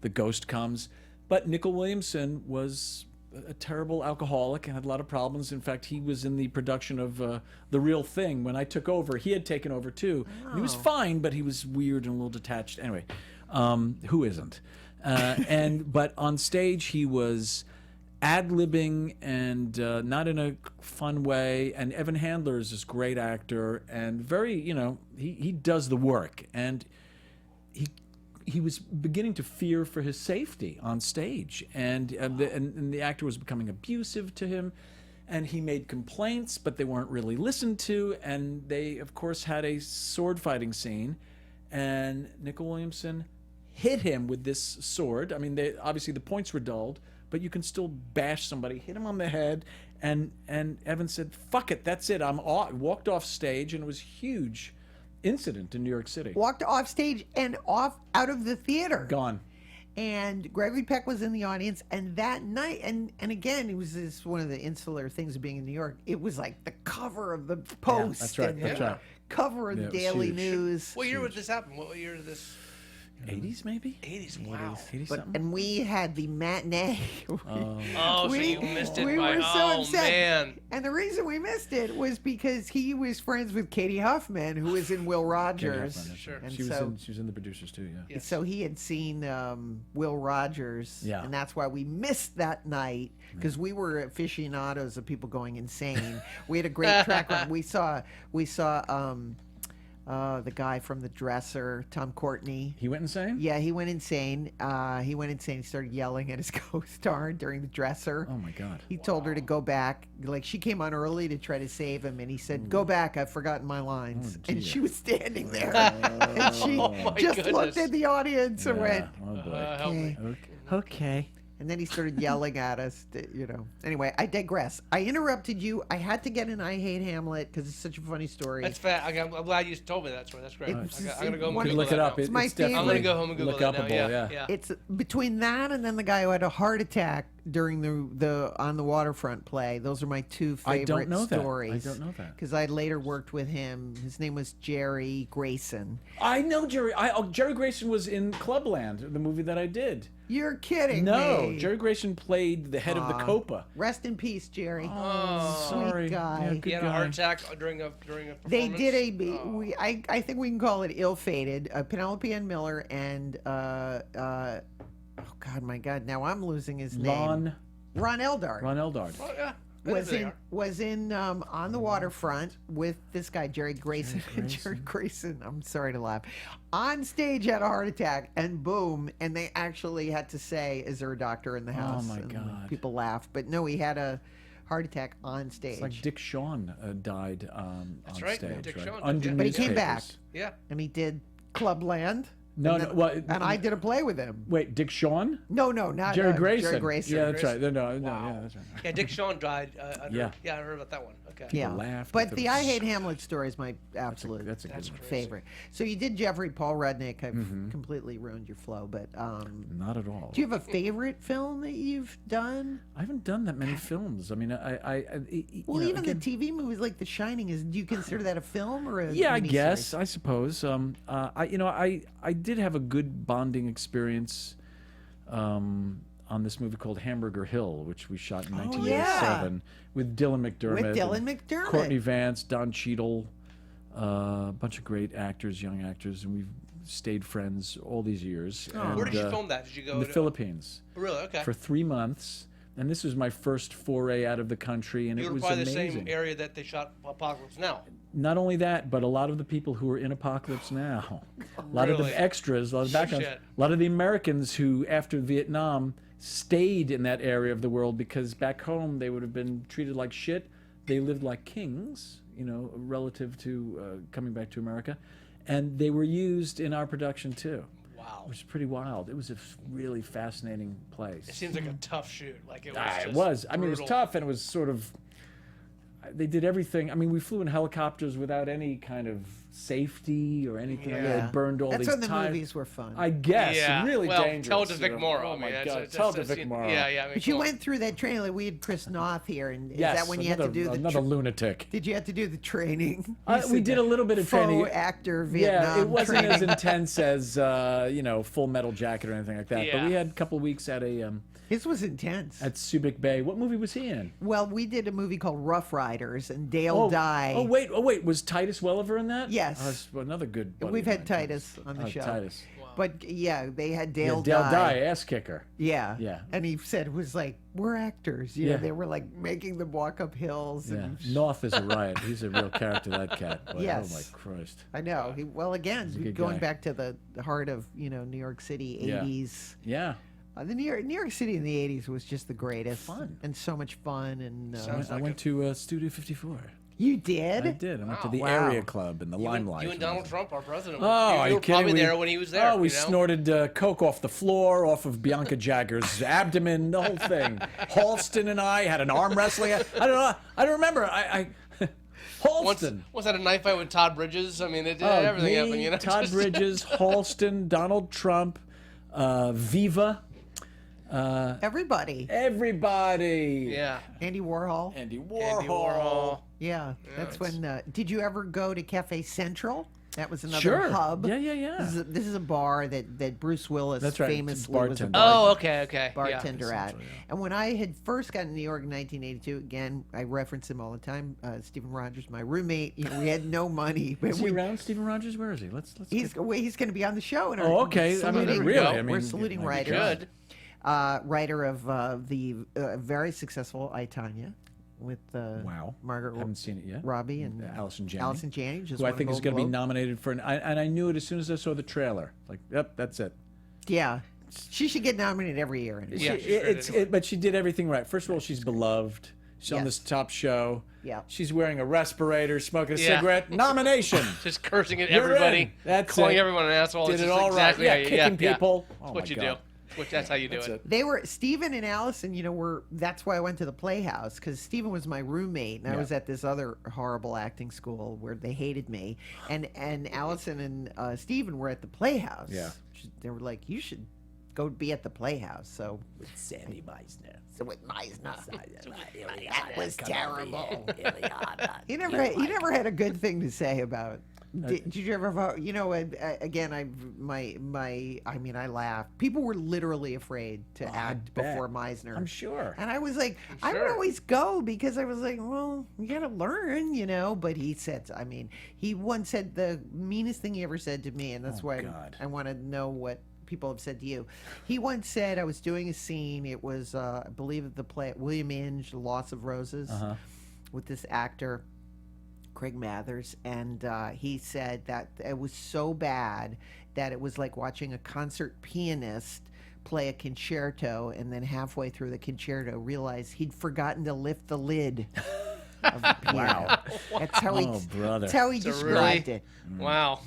the ghost comes. But Nicole Williamson was a terrible alcoholic and had a lot of problems. In fact, he was in the production of The Real Thing when I took over. He had taken over too. He was fine, but he was weird and a little detached. Anyway, who isn't? But on stage he was ad-libbing and not in a fun way. And Evan Handler is this great actor and very, he does the work. And he was beginning to fear for his safety on stage, and the actor was becoming abusive to him, and he made complaints, but they weren't really listened to. And they, of course, had a sword fighting scene, and Nicole Williamson hit him with this sword. I mean, obviously the points were dulled, but you can still bash somebody, hit him on the head, and Evan said, "Fuck it, that's it. I'm off." Walked off stage, and it was huge incident in New York City. Walked off stage and out of the theater. Gone. And Gregory Peck was in the audience, and that night, and again, it was one of the insular things of being in New York. It was like the cover of the Post. that's right, and that's the right. Cover of Yeah, the it was Daily huge. News. What year would this happen? What year did this? 80s maybe? 80s. Wow. 80 But, something? and we had the matinee. Oh, so We- you missed it we by. were so Oh upset. man. And the reason we missed it was because he was friends with Katie Huffman, who was in Will Rogers. Sure. And She so, was in the producers too, yeah. Yes. so he had seen Will Rogers, Yeah. and that's why we missed that night, because we were aficionados of people going insane. We had a great track record. We saw the guy from The Dresser, Tom Courtney. He went insane? Yeah, he went insane. He started yelling at his co-star during The Dresser. Oh, my God. He told her to go back. Like, she came on early to try to save him, and he said, "Go back, I've forgotten my lines." Oh, and gee. she was standing there, and she just looked at the audience and went, Oh, boy. Help me. okay. And then he started yelling at us, Anyway, I digress. I interrupted you. I had to get in I Hate Hamlet because it's such a funny story. That's fat. I'm glad you told me that story. That's great. It's I'm gonna go home one and of Google Look it up. that now. It's my definitely I'm gonna go home and Google that now. lookupable, Yeah. It's between that and then the guy who had a heart attack during the On the Waterfront play. Those are my two I favorite don't know that. stories. I don't know that. Because I later worked with him. His name was Jerry Grayson. I know Jerry. Jerry Grayson was in Clubland, the movie that I did. You're kidding No, me. Jerry Grayson played the head of the Copa. Rest in peace, Jerry. Oh, sorry. Sweet guy. Yeah, He good had a guy. heart attack during a performance. They did I think we can call it ill-fated. Penelope Ann Miller and oh God, now I'm losing his name. Ron Eldard. Ron Eldard. Oh, yeah. was in On the Waterfront with this guy Jerry Grayson. Jerry Grayson, I'm sorry to laugh, on stage had a heart attack, and boom, and they actually had to say, "Is there a doctor in the house?" my And God. people laughed, but no, he had a heart attack on stage. It's like Dick Shawn died on right. stage. Dick right? Shawn did, Under yeah. But he came back. newspapers. Yeah. And he did Clubland. No, and no. then- Well, and I did a play with him. Wait, Dick Shawn? No, not Jerry Grayson. Jerry Grayson. Yeah, that's right. No, yeah, that's right. Yeah, Dick Shawn died. Yeah. Yeah, I heard about that one. Okay. Yeah, laughed but if it the was- I Hate Hamlet story is my absolute That's a good one. favorite. So you did Jeffrey Paul Rudnick. I've completely ruined your flow, but Not at all. do you have a favorite film that you've done? I haven't done that many films. I mean, Well, even again, the TV movies like The Shining, do you consider that a film or a yeah, I miniseries? guess, I suppose. I did have a good bonding experience on this movie called Hamburger Hill, which we shot in 1987 with Dylan McDermott. With Dylan and McDermott. Courtney Vance, Don Cheadle, a bunch of great actors, young actors, and we've stayed friends all these years. And, Where did you film that? Did you go in the to Philippines. Really? Okay. For 3 months. And this was my first foray out of the country, and You it were was probably amazing. the same area that they shot Apocalypse Now. Not only that, but a lot of the people who are in Apocalypse Now, a lot of Really? the extras, a lot of backgrounds, Shit. a lot of the Americans who, after Vietnam, stayed in that area of the world because back home they would have been treated like shit. They lived like kings, relative to coming back to America, and they were used in our production too. Wow. Which is pretty wild. It was a really fascinating place. It seems like a tough shoot. Like it was. Ah, Just it was. I mean, it was brutal. tough, and it was sort of. They did everything. I mean, we flew in helicopters without any kind of safety or anything. Like that. Yeah. They burned all That's these when the tires. movies were fun. I guess. Yeah. Really well, dangerous. Tell it to Vic Morrow. Oh I mean, my it's- God! it's- Tell it it's- to Vic Morrow. Yeah. I mean, But you come on. went through that training. Like, we had Chris Noth here, and is Yes, that when you had to do the another lunatic? Did you have to do the training? We did a little bit of training. Faux actor Vietnam Yeah, it wasn't training. as intense as Full Metal Jacket or anything like that. But Yeah. we had a couple of weeks at His was intense. at Subic Bay. What movie was he in? Well, we did a movie called Rough Riders, and Dale Dye. Oh wait! Was Titus Welliver in that? Yes. Oh, that's another good. buddy We've of had mine. Titus on the Oh, show. Titus. But yeah, they had Yeah, Dale, Dale Dye. Dye, ass kicker. Yeah. Yeah. And he said it was like, we're actors. You Yeah. know, they were like making them walk up hills. Yeah, And North is a riot. He's a real character, that cat. Boy, Yes. Oh my Christ. I know. Well, again, a good going guy. back to the heart of, New York City, Yeah. 80s. Yeah. The New York City in the 80s was just the greatest. Fun. And so much fun. And I went to Studio 54. you did? I did. I went to the Wow. Area Club in the Limelight. You and Donald Trump, our president. Oh, you are were you kidding? probably there when he was there. Oh, we you know? snorted coke off the floor, off of Bianca Jagger's abdomen, the whole thing. Halston and I had an arm wrestling. I don't know. I don't remember. Halston. Once had a knife fight with Todd Bridges. I mean, it did everything me, happened. Todd Just- Bridges, Halston, Donald Trump, Viva, Everybody. everybody. Yeah. Andy Warhol. Andy Warhol. Andy Warhol. Yeah, that's when. Did you ever go to Cafe Central? That was another Sure. hub. Yeah. This is a bar that Bruce Willis That's right. It's a famously was a bartender. Oh, okay. bartender Yeah. at. And when I had first gotten to New York in 1982, again, I reference him all the time. Stephen Rogers, my roommate. We had no money, but Is he around, Stephen Rogers? Where is he? Let's. he's going to be on the show. And Oh, okay. I mean, saluting- really? I we're mean, saluting my writers. Good. Writer of the very successful I, Tonya. with Wow. Margaret Haven't seen it yet. Robbie and Allison Janney. Allison Janney, just who I won a think is Golden going to be Globe. nominated for and I knew it as soon as I saw the trailer. Like, yep, that's it. Yeah, she should get nominated every year. Anyway. Yeah, But she did everything right. First of all, she's beloved. She's on Yes. this top show. Yeah. She's wearing a respirator, smoking a Yeah. cigarette. Nomination. Just cursing at You're everybody, in. That's calling it. everyone an asshole. Did It's it just all exactly right. how Yeah, you, kicking people. That's Oh what my you God. do. That's how you do That's it. it. They were Stephen and Allison. That's why I went to the Playhouse, because Stephen was my roommate, and I Yeah. was at this other horrible acting school where they hated me, and Allison and Stephen were at the Playhouse. Yeah. They were like, you should go be at the Playhouse. So With Sandy Meisner. So with Meisner, that was terrible. He never had a good thing to say about. Did you ever vote? You know, again, I laughed. People were literally afraid to act bet. before Meisner. I'm sure. And I was like, I would sure. always go because I was like, well, you gotta learn, you know. But he said, he once said the meanest thing he ever said to me, and that's why God. I want to know what people have said to you. He once said, I was doing a scene. It was, I believe, the play William Inge, The Loss of Roses, with this actor, Craig Mathers, and he said that it was so bad that it was like watching a concert pianist play a concerto, and then halfway through the concerto realize he'd forgotten to lift the lid of the piano. Wow. That's how brother. That's how he It's a described it. Wow.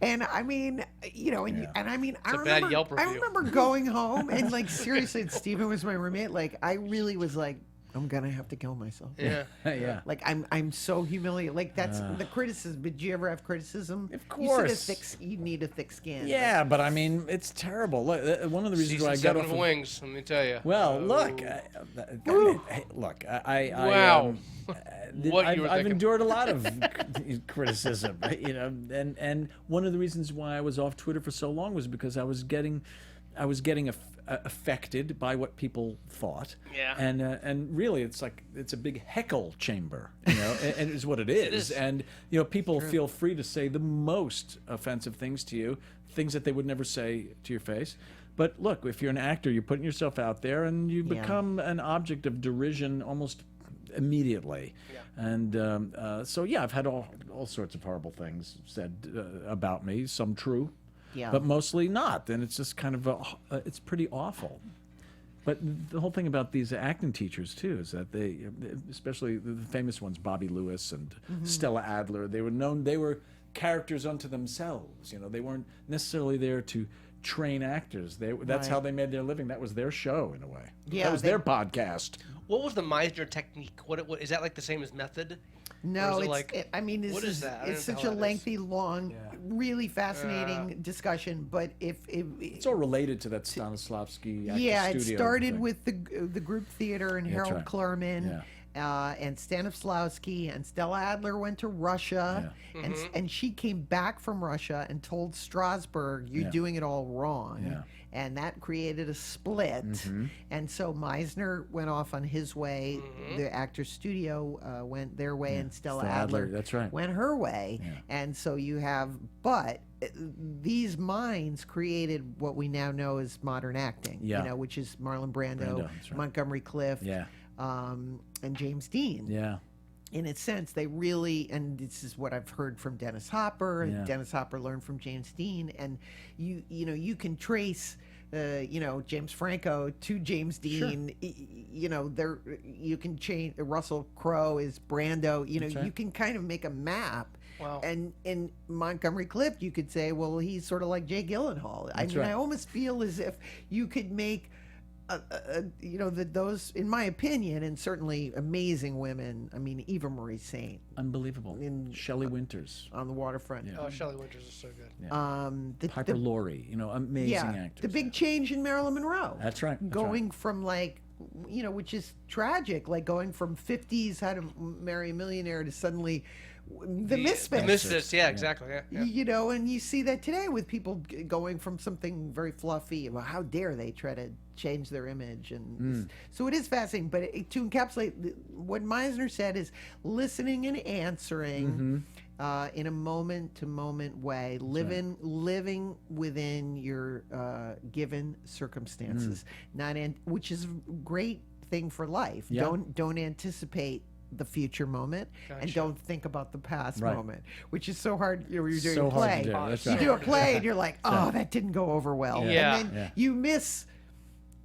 And I mean, you know, and I mean, a bad Yelp I review. remember going home and like seriously, and Stephen was my roommate. Like I really was like, I'm gonna have to kill myself. Yeah. Yeah. Like I'm so humiliated. Like that's the criticism. Did you ever have criticism? Of You said course. you need a thick skin. Yeah, but I mean, it's terrible. Look, one of the reasons why Season I got 7 off of Wings, let me tell you. Well, look, look. Wow. What you were I've thinking. endured a lot of criticism, you know, and one of the reasons why I was off Twitter for so long was because I was getting affected by what people thought. Yeah. And really, it's a big heckle chamber, you know, and it's what it is. And you know, people feel free to say the most offensive things to you, things that they would never say to your face. But look, if you're an actor, you're putting yourself out there, and you become an object of derision almost immediately. Yeah. And so, yeah, I've had all sorts of horrible things said about me, some true, but mostly not. And it's just kind of it's pretty awful. But the whole thing about these acting teachers, too, is that they, especially the famous ones, Bobby Lewis and Stella Adler, they were characters unto themselves. You know, they weren't necessarily there to train actors. That's how they made their living. That was their show, in a way. Yeah, that was their podcast. What was the Meisner technique? What is that like the same as method? No, Or is it it's. like- I mean, what is that? I don't It's know such how a that is. lengthy, long, really fascinating discussion. But if It's all related to that Stanislavski actor yeah, it studio started thing. with the group theater and That's Harold right. Clurman. And Stanislavski and Stella Adler went to Russia, and she came back from Russia and told Strasberg, "You're doing it all wrong," Yeah. and that created a split. And so Meisner went off on his way. The Actors Studio went their way, and Stella Stella Adler, Adler that's right. went her way. Yeah. And so you have, but these minds created what we now know as modern acting. Yeah. You know, which is Marlon Brando, that's right. Montgomery Clift Yeah. and James Dean. Yeah. In a sense, they really, and this is what I've heard from Dennis Hopper, and Yeah. Dennis Hopper learned from James Dean, and you know, you can trace, you know, James Franco to James Dean. You know, you can change. Russell Crowe is Brando. You know, That's right. you can kind of make a map. Wow. And in Montgomery Clift, you could say, well, he's sort of like Jay Gyllenhaal. I That's mean, right. I almost feel as if you could make you know, those, in my opinion, and certainly amazing women. I mean, Eva Marie Saint Unbelievable. In- Shelley Winters. on the waterfront. Oh, Shelley Winters is so good. Piper Laurie. You know, amazing actors. the big change in Marilyn Monroe. That's right. That's Going from like, you know, which is tragic, like going from 50s How to Marry a Millionaire to suddenly the Misfits. The Misfits, yeah, exactly. Yeah. You know, and you see that today with people going from something very fluffy. Well, how dare they try to change their image? And so it is fascinating. But to encapsulate what Meisner said is listening and answering in a moment-to-moment way, living within your given circumstances, which is a great thing for life. Yeah. Don't anticipate the future moment and don't think about the past Right. moment, which is so hard. You're doing So a hard play. to do. That's You right. do a play and you're like, oh, that didn't go over well. Yeah. And then Yeah. you miss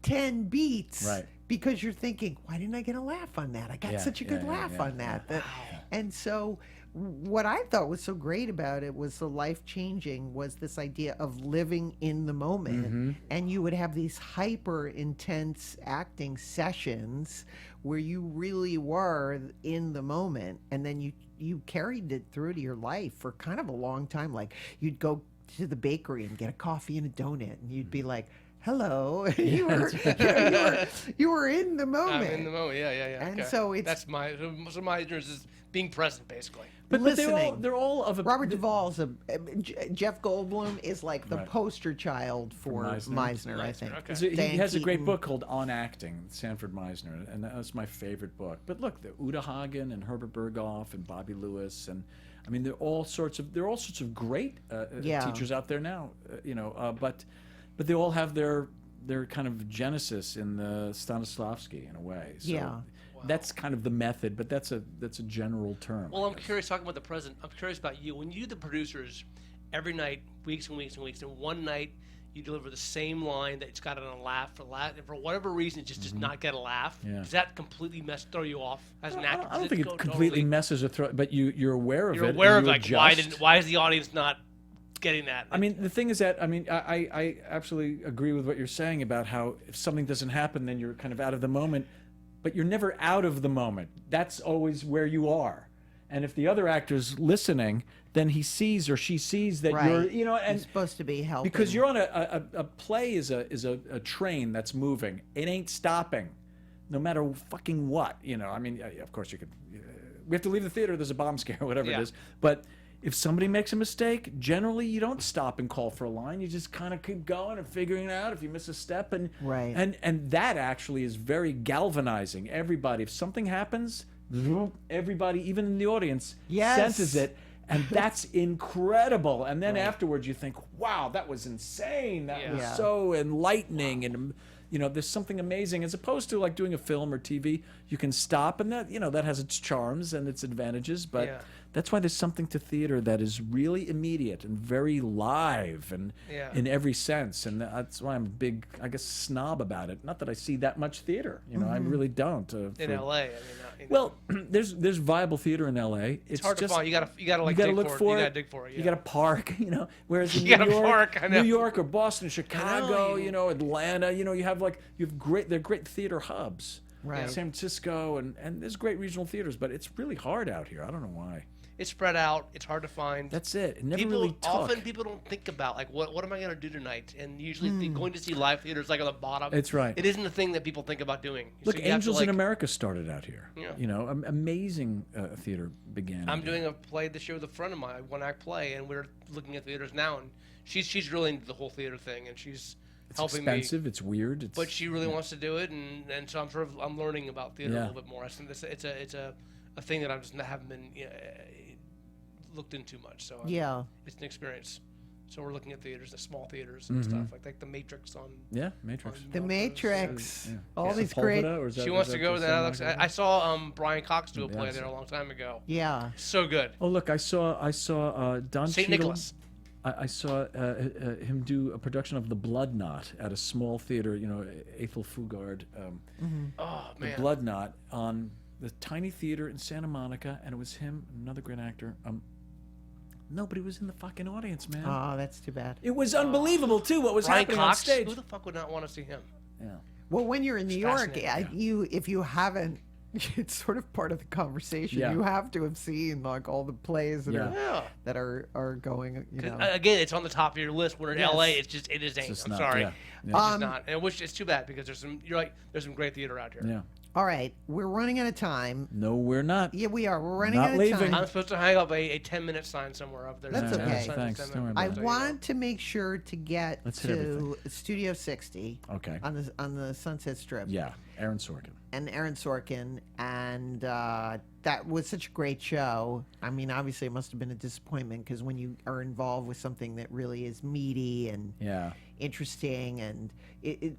10 beats Right. because you're thinking, why didn't I get a laugh on that? I got such a good laugh on that. And so what I thought was so great about it was so life-changing was this idea of living in the moment. And you would have these hyper intense acting sessions where you really were in the moment, and then you carried it through to your life for kind of a long time. Like you'd go to the bakery and get a coffee and a donut, and you'd be like, hello. you were in the moment. I'm in the moment. Yeah. And okay. so it's that's my ignorance is being present, basically. But listening. they're all of a Robert Duvall's Jeff Goldblum is like the Right. poster child for Meisner, I think. Okay. So he Dan has a great Keaton. book called On Acting, Sanford Meisner, and that's my favorite book. But look, the Uta Hagen and Herbert Berghoff and Bobby Lewis, and I mean, there are all sorts of great teachers out there now, but they all have their kind of genesis in the Stanislavski in a way. So Yeah. that's kind of the method, but that's a general term. Well, I'm curious, talking about the present, I'm curious about you. When you do the producers every night, weeks and weeks and weeks, and one night you deliver the same line that it's got a laugh and for whatever reason it just does not get a laugh, Yeah. does that completely throw you off as an actor? I don't Does think it go completely totally- messes or but you're aware of it. You're and aware of you like adjust. why is the audience not getting that? I mean, the thing is that I absolutely agree with what you're saying about how if something doesn't happen, then you're kind of out of the moment, but you're never out of the moment. That's always where you are. And if the other actor's listening, then he sees or she sees that Right. you're, and You're supposed to be helping. because you're on a play is a train that's moving. It ain't stopping, no matter fucking what. I mean, of course you could. We have to leave the theater. There's a bomb scare, whatever it is. But if somebody makes a mistake, generally you don't stop and call for a line. You just kind of keep going and figuring it out. If you miss a step, and that actually is very galvanizing. Everybody, if something happens, everybody, even in the audience, senses it. And that's incredible. And then afterwards you think, wow, that was insane. That was so enlightening. And, there's something amazing. As opposed to like doing a film or TV, you can stop. And that, that has its charms and its advantages. But that's why there's something to theater that is really immediate and very live and in every sense. And that's why I'm a big, I guess, snob about it. Not that I see that much theater. I really don't. in LA, I mean, Well, there's viable theater in LA. it's hard to find. You gotta you gotta look for it. You gotta dig for it. You gotta park. Whereas in You gotta New York, park, I know. New York or Boston, Chicago, know. Atlanta, you have they're great theater hubs. Right. San Francisco and there's great regional theaters, but it's really hard out here. I don't know why. It's spread out. It's hard to find. That's it. It never people really took. often people don't think about like what am I going to do tonight, and usually going to see live theater is like on the bottom. That's right. It isn't a thing that people think about doing. Look, So you have to, Angels in like- America started out here. Yeah. Amazing theater began. I'm out doing a play this year with a friend of mine, one act play, and we're looking at theaters now, and she's really into the whole theater thing, and she's It's helping expensive. me. It's weird. But she really wants to do it, and so I'm learning about theater a Yeah. little bit more. I think it's a thing that I just haven't been looked into much. So it's an experience. So we're looking at theaters, the small theaters and stuff like the Matrix on. Yeah, Matrix. The Matrix. Yeah. All Is it these great. Sepulveda, or is She that- wants is to that go the there. same That looks, actor? I saw Brian Cox do a play Yeah, there so- a long time ago. Yeah. So good. Oh, look, I saw Don St. Cheadle. Nicholas. I saw him do a production of The Blood Knot at a small theater, Ethel Fugard, Oh The man. Blood Knot on the tiny theater in Santa Monica, and it was him, another great actor. Nobody was in the fucking audience, man. Oh, that's too bad. It was unbelievable too. What was Brian happening Cox. on stage? Who the fuck would not want to see him? Yeah. Well, when you're in New York, fascinating, if you haven't, it's sort of part of the conversation. Yeah. You have to have seen like all the plays that Yeah. are going. Again, it's on the top of your list. When in Yes. LA, it ain't. just I'm not, sorry. yeah. It's just not. And which is too bad because there's some great theater out here. Yeah. All right, we're running out of time. No, we're not. Yeah, we are. We're running Not out of leaving. time. I'm supposed to hang up a 10-minute sign somewhere up there. That's Yeah, okay. thanks. Don't worry about I it. want to make sure to get Let's hit to Studio 60 Okay. on the Sunset Strip. Yeah, Aaron Sorkin. And Aaron Sorkin, and that was such a great show. I mean, obviously, it must have been a disappointment because when you are involved with something that really is meaty and Yeah. interesting. And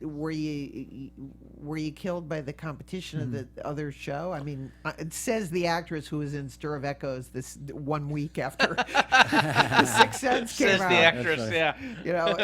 were you killed by the competition of the other show? I mean, it says the actress who was in Stir of Echoes this 1 week after The Sixth Sense came Says out. the actress, yeah. You know, it's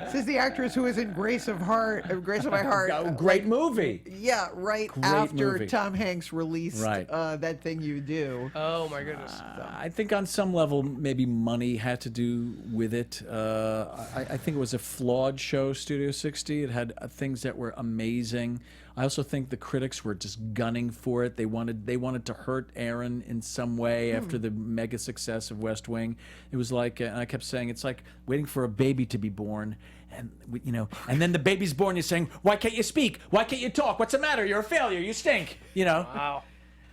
like says the actress who was in Grace of My Heart. Great movie. Yeah, right Great after movie. Tom Hanks released Right. That Thing You Do. Oh my goodness. I think on some level, maybe money had to do with it. I think it was a flawed show, Studio 60. It had things that were amazing. I also think the critics were just gunning for it. They wanted to hurt Aaron in some way after the mega success of West Wing. It was like, and I kept saying, it's like waiting for a baby to be born. And and then the baby's born. You're saying, "Why can't you speak? Why can't you talk? What's the matter? You're a failure. You stink." Wow.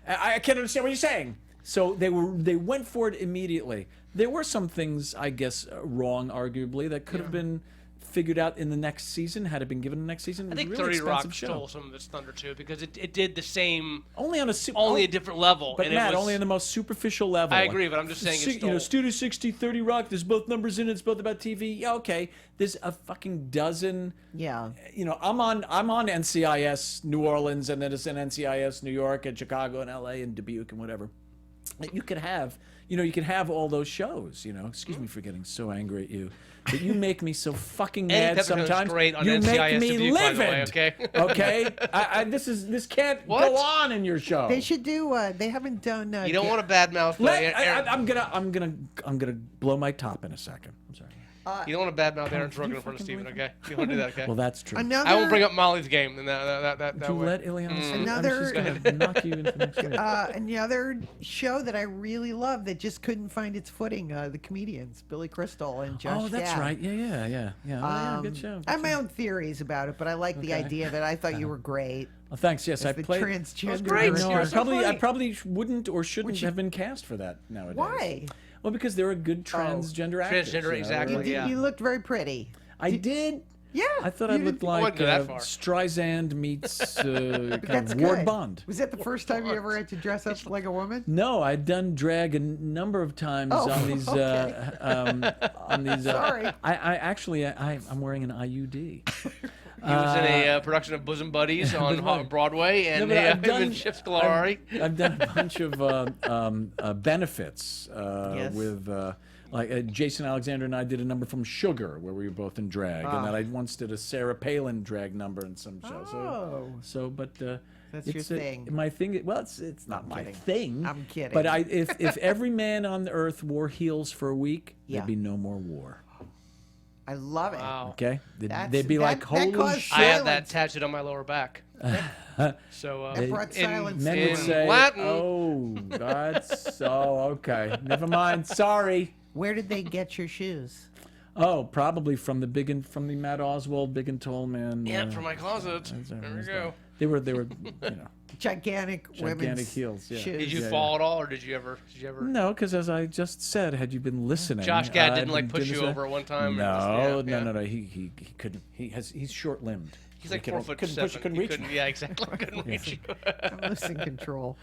I can't understand what you're saying. So they went for it immediately. There were some things, I guess, wrong, arguably, that could have been figured out in the next season had it been given the next season. I think it was a really 30 Rock expensive show. stole some of its thunder too, because it did the same, Only on a a different level. But and Matt, it was, only on the most superficial level. I agree, but I'm just saying it stole. Studio 60, 30 Rock. There's both numbers in it. It's both about TV. Yeah, okay. There's a fucking dozen. Yeah. I'm on NCIS New Orleans, and then it's in NCIS New York and Chicago and LA and Dubuque and whatever. You could have, you can have all those shows. Excuse me for getting so angry at you, but you make me so fucking mad sometimes. Great on You NCIS make me Dubuque, by the way, livid. okay? Okay. This can't What? go on in your show. They should do. They haven't done. You don't want to badmouth. I'm gonna blow my top in a second. I'm sorry. You don't want to badmouth Aaron Sorkin in front of Steven, okay? You want to do that, okay? Well, that's true. Another, I won't bring up Molly's game in that you way. let Illeana say Another- she's gonna knock you into next week. another show that I really love that just couldn't find its footing. The comedians, Billy Crystal and Josh. Oh, that's Gad. right. Yeah. Oh, yeah, good show. I have my own theories about it, but I like the Okay. idea of it. I thought you were great. Well, thanks. Yes, I The played. transgender. great. No, You're I so probably funny. wouldn't or shouldn't have been cast for that nowadays. Why? Well, because there are good transgender actors. Transgender, exactly. Yeah. You looked very pretty. I did. Yeah. I thought I you looked did- like wouldn't go that far. Streisand meets kind That's of Ward good. Bond. Was that the first time you ever had to dress up like a woman? No, I'd done drag a number of times Oh, on these. okay. On these. Sorry. I'm wearing an IUD. He was in a production of Bosom Buddies on Broadway, and but I've him done- and Chip Scolari. I've done a bunch of benefits Yes. with. Jason Alexander and I did a number from Sugar, where we were both in drag, and then I once did a Sarah Palin drag number in some show. Oh. But That's your it's thing. my thing. Well, it's not my kidding. thing. I'm kidding. But if every man on the earth wore heels for a week, Yeah. there'd be no more war. I love it. Wow. Okay, That's- they'd be like, that holy caused shit. I have Silence. that tattooed on my lower back. So That brought silence Men to would the room. say, Latin. "Oh, that's so okay. Never mind. Sorry." Where did they get your shoes? Oh, probably from the Matt Oswald Big and Tall Man. Yeah, from my closet. There we go. They were, Gigantic women's heels, yeah. shoes. Did you Yeah, fall at all, or did you ever? No, because as I just said, had you been listening, Josh Gad didn't I'd like been push you doing this- over at one time? No, Yeah. no. He couldn't. He's short-limbed. He's like He 4 foot couldn't 7. push, couldn't He reach me. Yeah, exactly. Couldn't reach you. I'm losing control.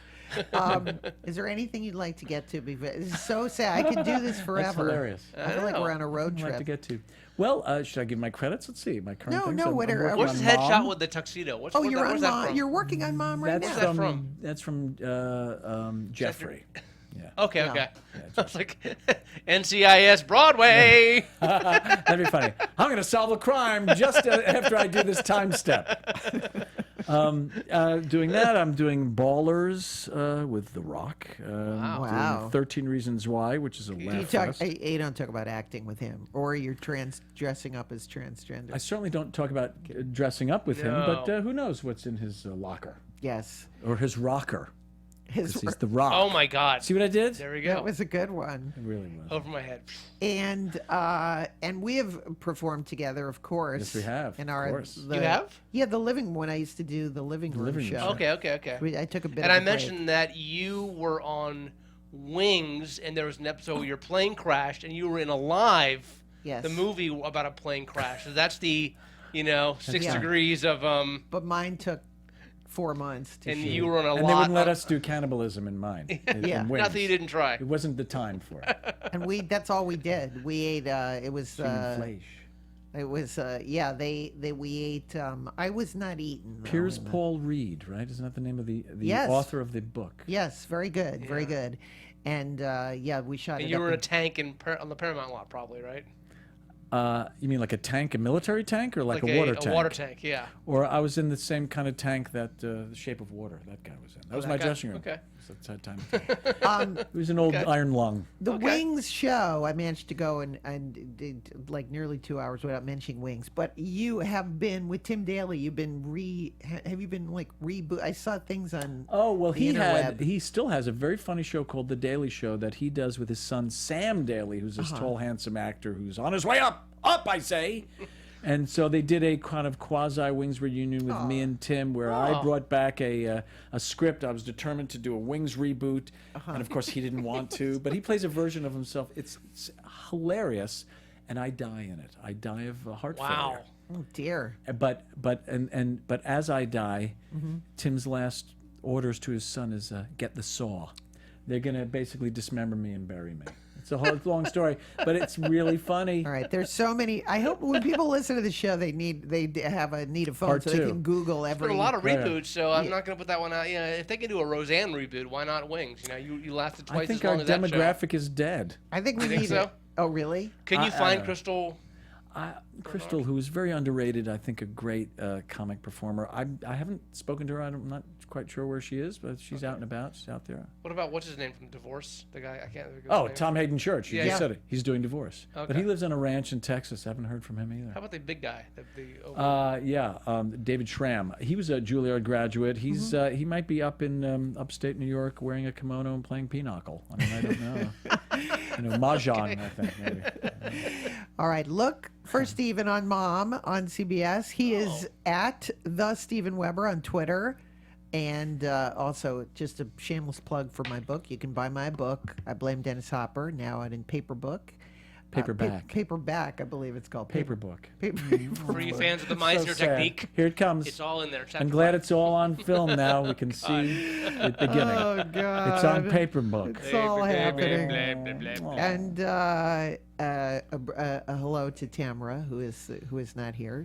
Is there anything you'd like to get to? This is so sad. I could do this forever. That's hilarious. I feel like know. we're on a road I'd like trip. to get to. Well, should I give my credits? Let's see. My current No, things. no, I'm whatever. working What's on his headshot Mom. with the tuxedo? What's Oh, where's you're on that Mom. from? You're working on Mom right That's now. that from? That's from Jeffrey. Yeah. Okay, Yeah. okay. I was like, NCIS Broadway. That'd be funny. I'm going to solve a crime just after I do this time step. Doing that, I'm doing Ballers with The Rock. Wow. Doing 13 Reasons Why, which is a Do you laugh talk? fest. You don't talk about acting with him, or you're dressing up as transgender. I certainly don't talk about dressing up with him, but No. who knows what's in his locker Yes, or his rocker. his. 'Cause he's The Rock. Oh my God. See what I did? There we go. That was a good one. It really was. Over my head. And we have performed together, of course. Yes, we have, In of our, course. You have? Yeah, the living when I used to do the living room Living show. room Okay. I took a bit. And of I a break. mentioned that you were on Wings, and there was an episode where your plane crashed, and you were in Alive, Yes. the movie about a plane crash. So that's the, 6 Yeah. degrees of But mine took 4 months to and shoot. you were on a And lot. they wouldn't let of- us do cannibalism in mine. Yeah. in Not that you Wings. didn't try. It wasn't the time for it. And that's all we did. We ate. It was. Human flesh. It was we ate. I was not eaten. though, Piers in the- Paul Reed, right? Isn't that the name of the Yes. author of the book? Yes, very good, very good. And we shot And it you up were in a in- tank on the Paramount lot, probably, right? You mean like a tank, a military tank, or like, a water tank? A water tank, yeah. Or I was in the same kind of tank that The Shape of Water, that guy was in. That was that my guy? dressing room. Okay. So it's that time of day. It was an old iron lung. The Wings show. I managed to go and did like nearly 2 hours without mentioning Wings. But you have been with Tim Daly. You've been have you been like reboot? I saw things on. Oh, well, the interweb. he still has a very funny show called The Daily Show that he does with his son Sam Daly, who's this tall, handsome actor who's on his way up, I say. And so they did a kind of quasi-Wings reunion with me and Tim, where I brought back a script. I was determined to do a Wings reboot, and of course he didn't want to. But he plays a version of himself. It's hilarious, and I die in it. I die of heart failure. Oh dear. But as I die, Tim's last orders to his son is get the saw. They're gonna basically dismember me and bury me. It's a whole long story, but it's really funny. All right, there's so many. I hope when people listen to the show, they have a need a phone Part so they two. can Google every. There are a lot of Right. reboots, so I'm not going to put that one out. You know, if they can do a Roseanne reboot, why not Wings? You know, you lasted twice I think as long our as that show. demographic is dead. I think we think need so? it. Oh really? Can you find Crystal? Crystal, who is very underrated, I think a great comic performer. I haven't spoken to her. I'm not quite sure where she is, but she's out and about. She's out there. What about what's his name from Divorce? The guy I can't. think of his Oh, name. Tom Hayden Church. You Yeah. just Yeah. said it. He's doing Divorce. But Okay. he lives on a ranch in Texas. I haven't heard from him either. How about the big guy? David Schramm. He was a Juilliard graduate. He's he might be up in upstate New York wearing a kimono and playing pinochle. I mean, I don't know. Mahjong, I think, maybe. All right, look for Stephen on Mom on CBS. He is at the Stephen Weber on Twitter. And also, just a shameless plug for my book. You can buy my book, I Blame Dennis Hopper, now out in paper book. Paperback. Paperback, I believe it's called. Paper book. For you fans of the Meisner sad. technique, Here it comes. it's all in there. I'm glad it's all on film now. We can see the beginning. Oh, God. It's on paper book. It's all happening. Blah, blah, blah. And a hello to Tamara, who is not here.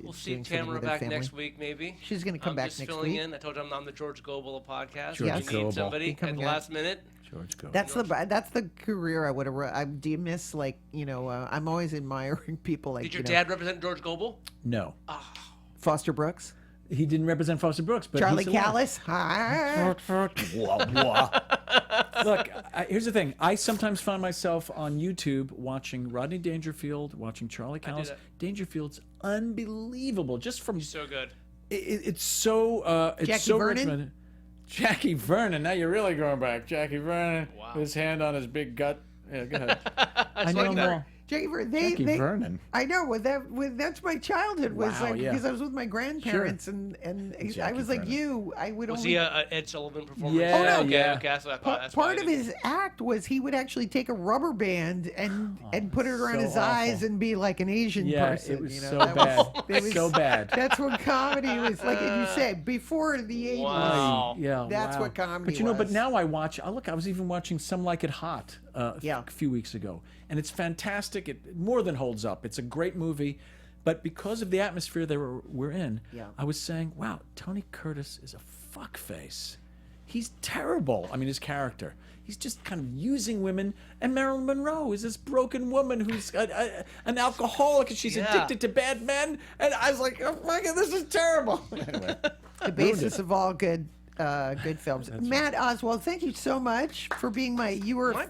We'll see Tamara back next week, maybe. She's going to come I'm back just next filling week. in. I told you I'm the George Gobel of podcast. George If you Gobel. need somebody He at coming the out. last minute. George Go. That's the career I would have. Do you miss I'm always admiring people like. Did your dad represent George Gobel? No. Foster Brooks, He didn't represent Foster Brooks, but Charlie he's alive. Callis? Hi. Look, here's the thing. I sometimes find myself on YouTube watching Rodney Dangerfield, watching Charlie Callis. that. Dangerfield's unbelievable. Just from So good. it's so Jackie so Vernon? regimented. Jackie Vernon. Now you're really going back. Jackie Vernon. Wow. With his hand on his big gut. Yeah, go ahead. I know like them all. that. Jackie Vernon. Jackie Vernon. I know. That's my childhood. Was Wow, like yeah. because I was with my grandparents and I Jackie was like Vernon. you. I would Was only. he a Ed Sullivan performance? Yeah, Oh, no. Okay, yeah. okay. That's what I thought. That's Part why of I his act was he would actually take a rubber band and put it around so his eyes awful. and be like an Asian Yeah, person. it was you know? so That bad. was- it was- So bad. That's what comedy was like. You said before the 80s. Wow. Yeah, That's wow. what comedy But you know, but was. now I watch. I was even watching Some Like It Hot Yeah. a few weeks ago, and it's fantastic. It more than holds up. It's a great movie, but because of the atmosphere we're in, Yeah. I was saying, wow, Tony Curtis is a fuckface. He's terrible. I mean, his character. He's just kind of using women. And Marilyn Monroe is this broken woman who's an alcoholic, and she's Yeah. addicted to bad men. And I was like, oh my God, this is terrible. Anyway. The basis of all good films. Matt Oswald, thank you so much for being my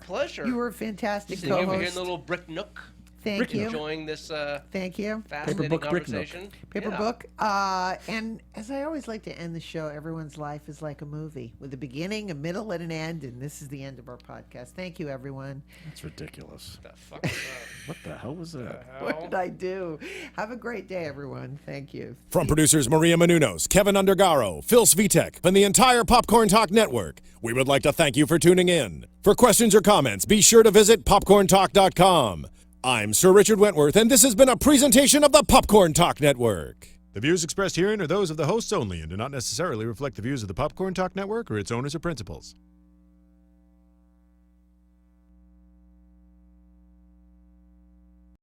pleasure. You were a fantastic Sitting over here in co-host. the little brick nook, Thank you. enjoying this Thank you. fascinating Paperbook brick nook. conversation. Paper Yeah. book. And as I always like to end the show, everyone's life is like a movie with a beginning, a middle, and an end. And this is the end of our podcast. Thank you, everyone. That's ridiculous. The fuck is that? What the hell was that? What did I do? Have a great day, everyone. Thank you. From producers Maria Menounos, Kevin Undergaro, Phil Svitek, and the entire Popcorn Talk Network, we would like to thank you for tuning in. For questions or comments, be sure to visit popcorntalk.com. I'm Sir Richard Wentworth, and this has been a presentation of the Popcorn Talk Network. The views expressed herein are those of the hosts only and do not necessarily reflect the views of the Popcorn Talk Network or its owners or principals.